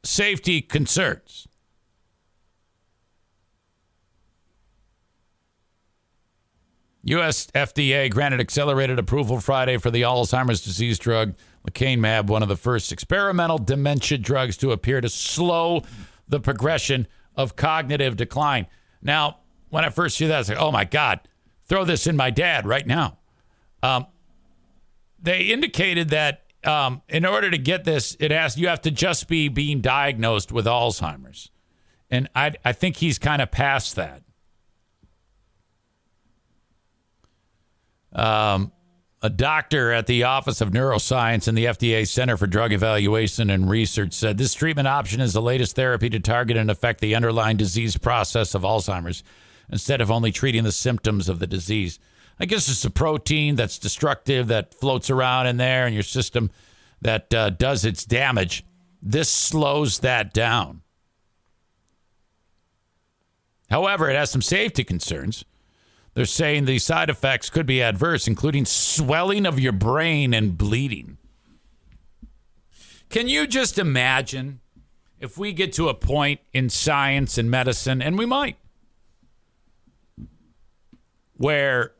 safety concerns. U.S. FDA granted accelerated approval Friday for the Alzheimer's disease drug lecanemab, one of the first experimental dementia drugs to appear to slow the progression of cognitive decline. Now, when I first hear that, I was like, oh, my God, throw this in my dad right now. They indicated that in order to get this, you have to just be being diagnosed with Alzheimer's. And I think he's kind of past that. A doctor at the Office of Neuroscience and the FDA Center for Drug Evaluation and Research said this treatment option is the latest therapy to target and affect the underlying disease process of Alzheimer's instead of only treating the symptoms of the disease. I guess it's a protein that's destructive that floats around in there in your system that does its damage. This slows that down. However, it has some safety concerns. They're saying the side effects could be adverse, including swelling of your brain and bleeding. Can you just imagine if we get to a point in science and medicine, and we might, where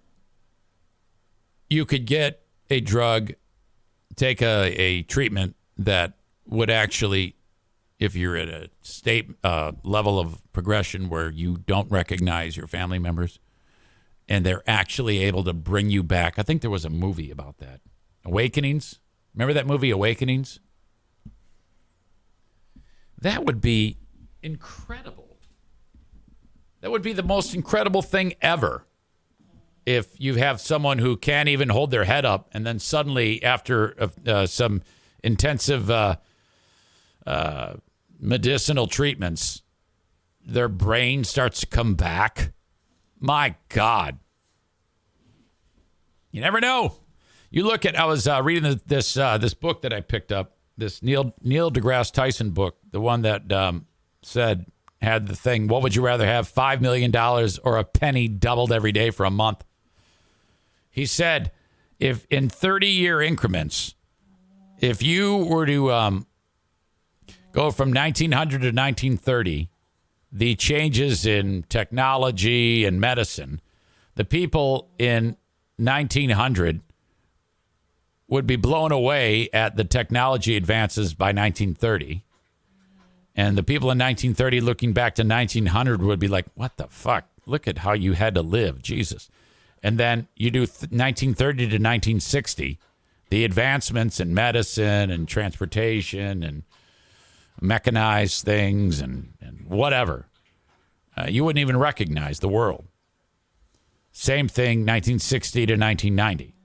you could get a drug, take a treatment that would actually, if you're at a state level of progression where you don't recognize your family members, and they're actually able to bring you back. I think there was a movie about that. Awakenings. Remember that movie, Awakenings? That would be incredible. That would be the most incredible thing ever. If you have someone who can't even hold their head up, and then suddenly, after some intensive medicinal treatments, their brain starts to come back. My God. You never know. You look at, I was reading this book that I picked up, this Neil deGrasse Tyson book, the one that had the thing, what would you rather have, $5 million or a penny doubled every day for a month? He said, if in 30-year increments, if you were to go from 1900 to 1930, the changes in technology and medicine, the people in 1900 would be blown away at the technology advances by 1930. And the people in 1930 looking back to 1900 would be like, what the fuck? Look at how you had to live, Jesus. And then you do 1930 to 1960, the advancements in medicine and transportation and mechanized things and whatever. You wouldn't even recognize the world. Same thing, 1960 to 1990.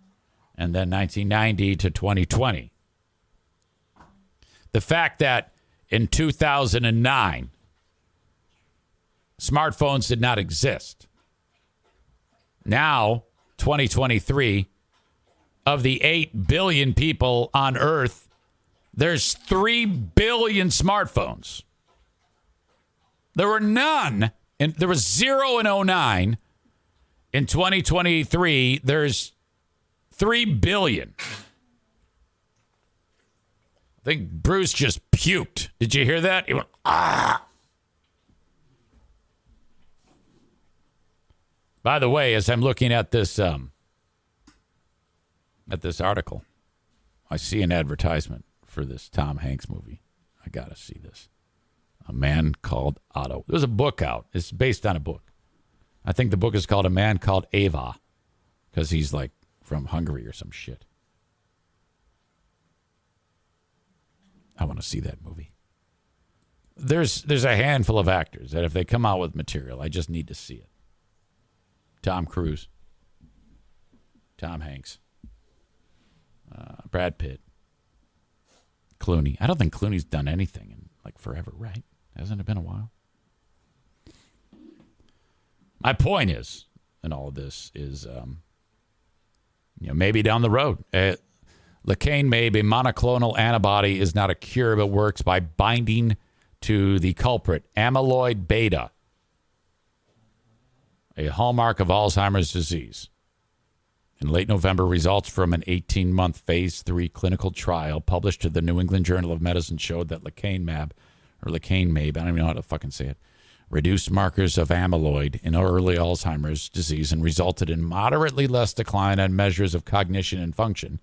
And then 1990 to 2020. The fact that in 2009, smartphones did not exist. Now, 2023, of the 8 billion people on Earth, there's 3 billion smartphones. There were none, and there was 0 in 2009. In 2023, there's 3 billion. I think Bruce just puked. Did you hear that? He went, ah. By the way, as I'm looking at this article, I see an advertisement for this Tom Hanks movie. I got to see this. A Man Called Otto. There's a book out. It's based on a book. I think the book is called A Man Called Ava because he's like from Hungary or some shit. I want to see that movie. There's a handful of actors that if they come out with material, I just need to see it. Tom Cruise. Tom Hanks. Brad Pitt. Clooney. I don't think Clooney's done anything in like forever, right? Hasn't it been a while? My point is, in all of this, is maybe down the road, lecanemab, a monoclonal antibody, is not a cure, but works by binding to the culprit, amyloid beta, a hallmark of Alzheimer's disease. In late November, results from an 18-month phase 3 clinical trial published to the New England Journal of Medicine showed that lecanemab, I don't even know how to fucking say it, reduced markers of amyloid in early Alzheimer's disease and resulted in moderately less decline on measures of cognition and function,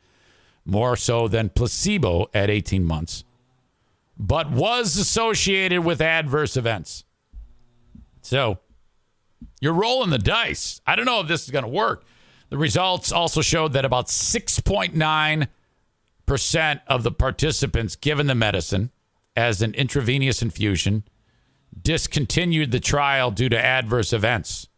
more so than placebo at 18 months, but was associated with adverse events. So you're rolling the dice. I don't know if this is going to work. The results also showed that about 6.9% of the participants given the medicine as an intravenous infusion discontinued the trial due to adverse events.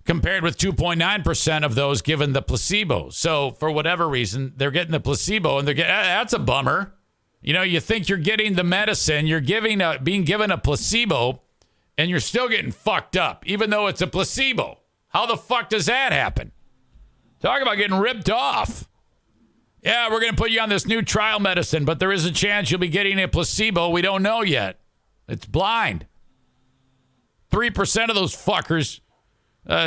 compared with 2.9% of those given the placebo. So for whatever reason, they're getting the placebo, and that's a bummer. You know, you think you're getting the medicine, you're being given a placebo, and you're still getting fucked up, even though it's a placebo. How the fuck does that happen? Talk about getting ripped off. Yeah, we're going to put you on this new trial medicine, but there is a chance you'll be getting a placebo. We don't know yet. It's blind. 3% of those fuckers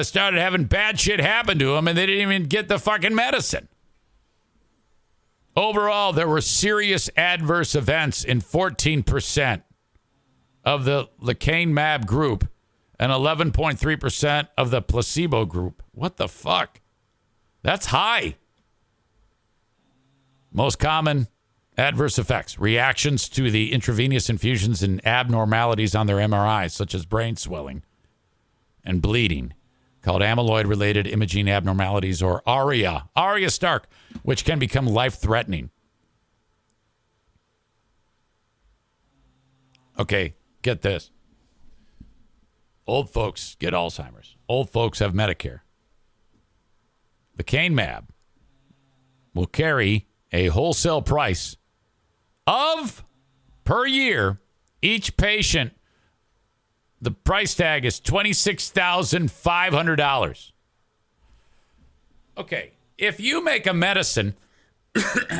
started having bad shit happen to them, and they didn't even get the fucking medicine. Overall, there were serious adverse events in 14% of the lecanemab group and 11.3% of the placebo group. What the fuck? That's high. Most common adverse effects: reactions to the intravenous infusions and abnormalities on their MRIs, such as brain swelling and bleeding, called amyloid-related imaging abnormalities, or ARIA Stark, which can become life-threatening. Okay, get this. Old folks get Alzheimer's. Old folks have Medicare. The lecanemab will carry a wholesale price of, per year, each patient, the price tag is $26,500. Okay, if you make a medicine,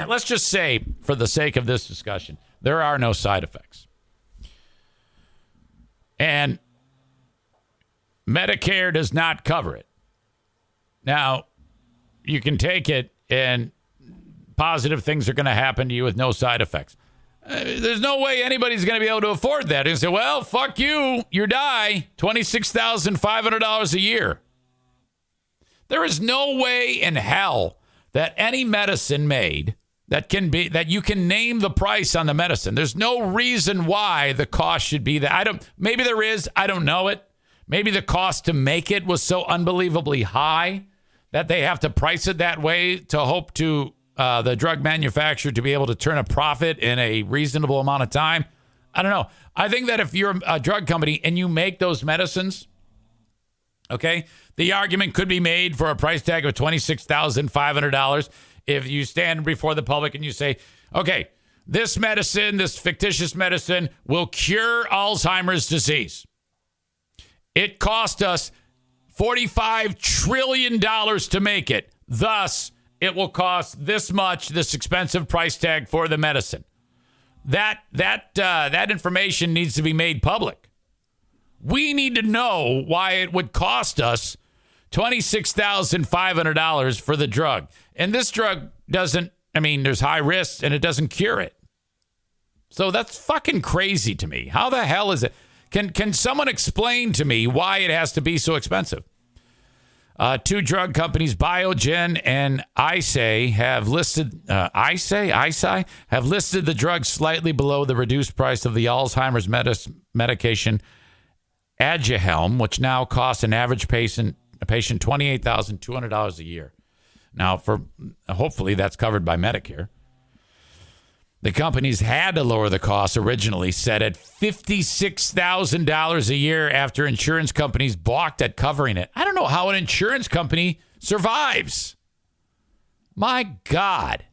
let's just say, for the sake of this discussion, there are no side effects. And Medicare does not cover it. Now, you can take it and positive things are going to happen to you with no side effects. There's no way anybody's going to be able to afford that. And say, well, fuck you. You die. $26,500 a year. There is no way in hell that any medicine made that you can name the price on the medicine. There's no reason why the cost should be that. Maybe there is. I don't know it. Maybe the cost to make it was so unbelievably high that they have to price it that way to hope to the drug manufacturer to be able to turn a profit in a reasonable amount of time. I don't know. I think that if you're a drug company and you make those medicines, okay, the argument could be made for a price tag of $26,500 if you stand before the public and you say, okay, this medicine, this fictitious medicine will cure Alzheimer's disease. It cost us $45 trillion to make it. Thus, it will cost this much, this expensive price tag for the medicine. That information needs to be made public. We need to know why it would cost us $26,500 for the drug. And this drug there's high risks and it doesn't cure it. So that's fucking crazy to me. How the hell is it? Can someone explain to me why it has to be so expensive? Two drug companies, Biogen and Eisai, have listed have listed the drug slightly below the reduced price of the Alzheimer's medication Aduhelm, which now costs an average patient $28,200 a year. Now, hopefully that's covered by Medicare. The companies had to lower the cost, originally set at $56,000 a year after insurance companies balked at covering it. I don't know how an insurance company survives. My God.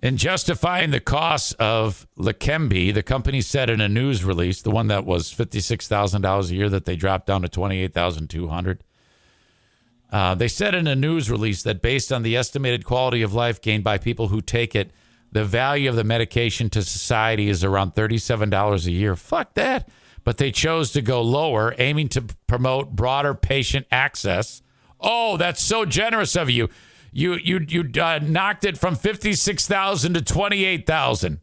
In justifying the cost of Leqembi, the company said in a news release, the one that was $56,000 a year that they dropped down to $28,200. They said in a news release that based on the estimated quality of life gained by people who take it, the value of the medication to society is around $37 a year. Fuck that. But they chose to go lower, aiming to promote broader patient access. Oh, that's so generous of you. You knocked it from $56,000 to $28,000.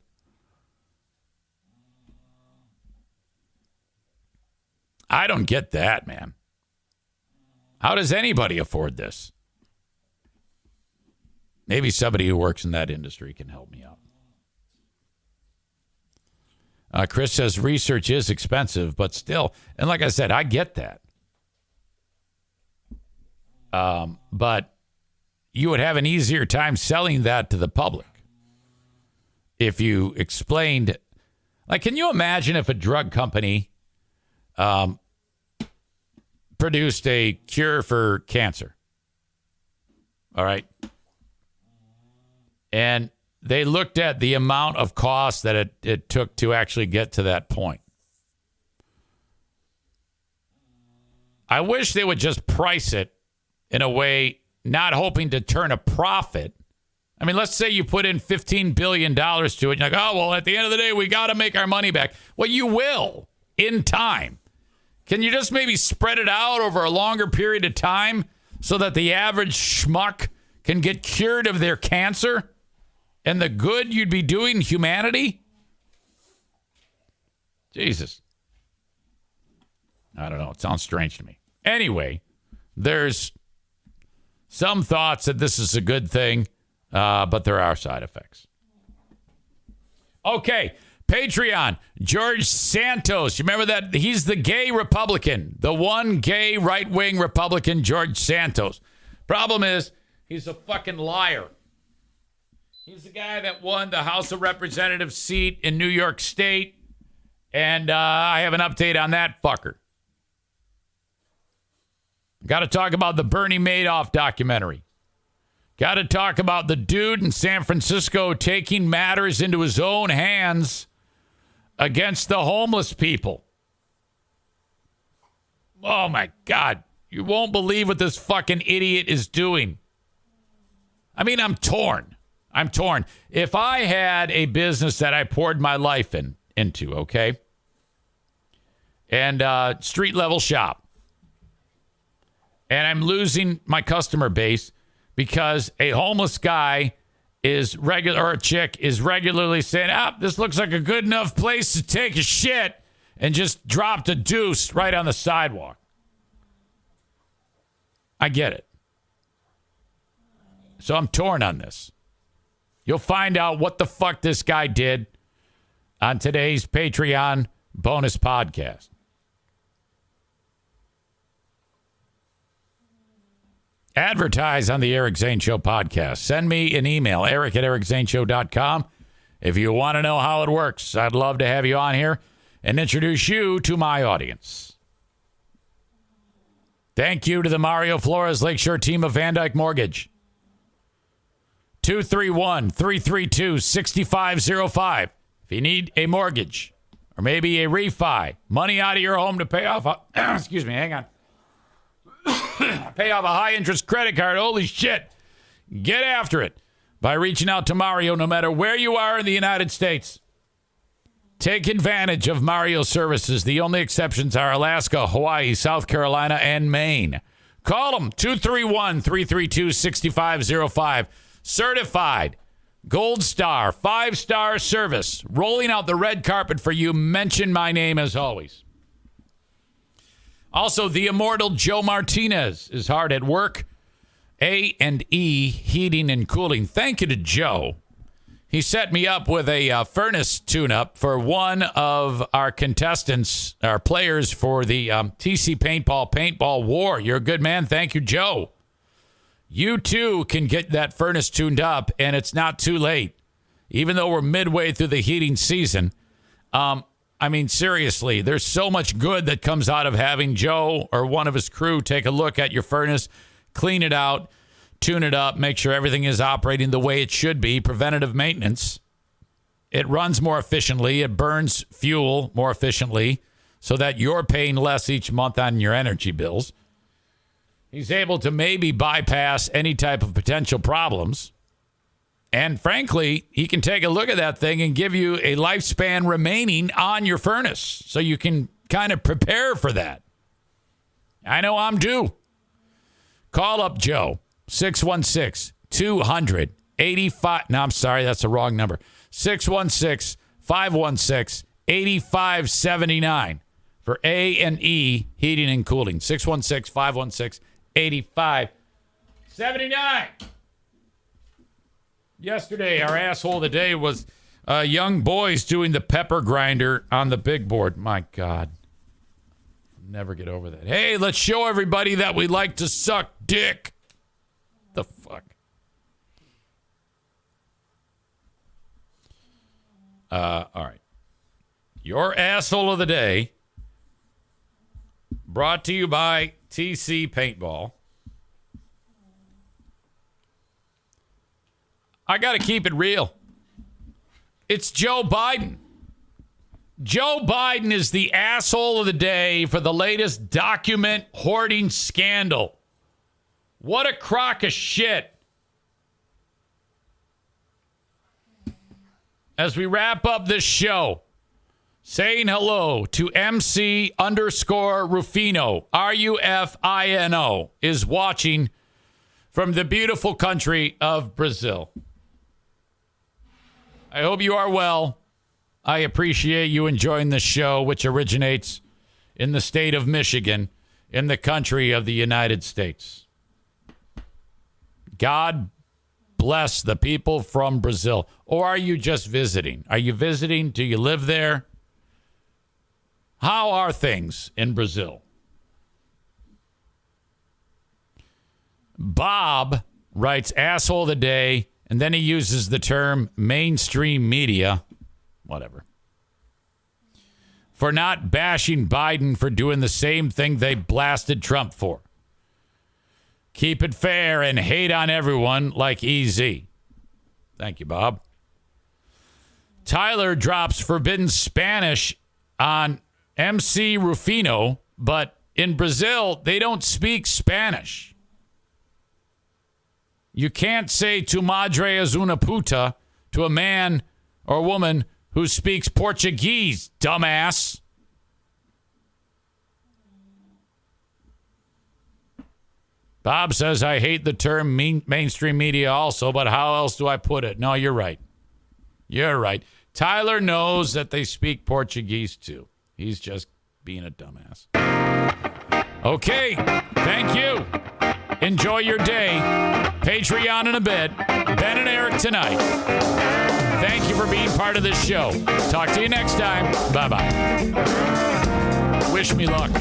I don't get that, man. How does anybody afford this? Maybe somebody who works in that industry can help me out. Chris says research is expensive, but still, and like I said, I get that. But you would have an easier time selling that to the public if you explained, like, can you imagine if a drug company produced a cure for cancer. All right. And they looked at the amount of cost that it took to actually get to that point. I wish they would just price it in a way, not hoping to turn a profit. I mean, let's say you put in $15 billion to it. You're like, oh, well, at the end of the day, we got to make our money back. Well, you will in time. Can you just maybe spread it out over a longer period of time so that the average schmuck can get cured of their cancer and the good you'd be doing humanity? Jesus. I don't know. It sounds strange to me. Anyway, there's some thoughts that this is a good thing, but there are side effects. Okay, Patreon. George Santos. You remember that? He's the gay Republican. The one gay right-wing Republican, George Santos. Problem is, he's a fucking liar. He's the guy that won the House of Representatives seat in New York State. And I have an update on that fucker. Got to talk about the Bernie Madoff documentary. Got to talk about the dude in San Francisco taking matters into his own hands against the homeless people. Oh, my God. You won't believe what this fucking idiot is doing. I mean, I'm torn. If I had a business that I poured my life into, okay, and street level shop, and I'm losing my customer base because a homeless guy is or a chick is regularly saying, this looks like a good enough place to take a shit, and just dropped a deuce right on the sidewalk. I get it. So I'm torn on this. You'll find out what the fuck this guy did on today's Patreon bonus podcast. Advertise on the Eric Zane Show podcast. Send me an email, eric@ericzaneshow.com. If you want to know how it works, I'd love to have you on here and introduce you to my audience. Thank you to the Mario Flores Lakeshore team of Van Dyke Mortgage. 231-332-6505. If you need a mortgage or maybe a refi, money out of your home to pay off excuse me, hang on. Pay off a high-interest credit card. Holy shit. Get after it by reaching out to Mario no matter where you are in the United States. Take advantage of Mario's services. The only exceptions are Alaska, Hawaii, South Carolina, and Maine. Call them, 231-332-6505. Certified, gold star, 5-star service. Rolling out the red carpet for you. Mention my name as always. Also, the immortal Joe Martinez is hard at work. A&E Heating and Cooling. Thank you to Joe. He set me up with a furnace tune-up for one of our contestants, our players for the TC Paintball War. You're a good man. Thank you, Joe. You, too, can get that furnace tuned up, and it's not too late. Even though we're midway through the heating season, I mean, seriously, there's so much good that comes out of having Joe or one of his crew take a look at your furnace, clean it out, tune it up, make sure everything is operating the way it should be, preventative maintenance. It runs more efficiently. It burns fuel more efficiently so that you're paying less each month on your energy bills. He's able to maybe bypass any type of potential problems. And frankly, he can take a look at that thing and give you a lifespan remaining on your furnace so you can kind of prepare for that. I know I'm due. Call up Joe, 616-200-85. No, I'm sorry, that's the wrong number. 616-516-8579 for A&E Heating and Cooling. 616-516-8579. Yesterday, our asshole of the day was young boys doing the pepper grinder on the big board. My God. Never get over that. Hey, let's show everybody that we like to suck dick. The fuck? All right. Your asshole of the day brought to you by TC Paintball. I got to keep it real. It's Joe Biden. Joe Biden is the asshole of the day for the latest document hoarding scandal. What a crock of shit. As we wrap up this show, saying hello to MC_Rufino, RUFINO, is watching from the beautiful country of Brazil. I hope you are well. I appreciate you enjoying the show, which originates in the state of Michigan, in the country of the United States. God bless the people from Brazil. Or are you just visiting? Are you visiting? Do you live there? How are things in Brazil? Bob writes asshole of the day, and then he uses the term mainstream media, whatever, for not bashing Biden for doing the same thing they blasted Trump for. Keep it fair and hate on everyone like EZ. Thank you, Bob. Tyler drops forbidden Spanish on MC Rufino, but in Brazil, they don't speak Spanish. You can't say tu madre es una puta to a man or woman who speaks Portuguese, dumbass. Bob says, I hate the term mainstream media also, but how else do I put it? No, you're right. You're right. Tyler knows that they speak Portuguese too. He's just being a dumbass. Okay, thank you. Enjoy your day. Patreon in a bit. Ben and Eric tonight. Thank you for being part of this show. Talk to you next time. Bye-bye. Wish me luck.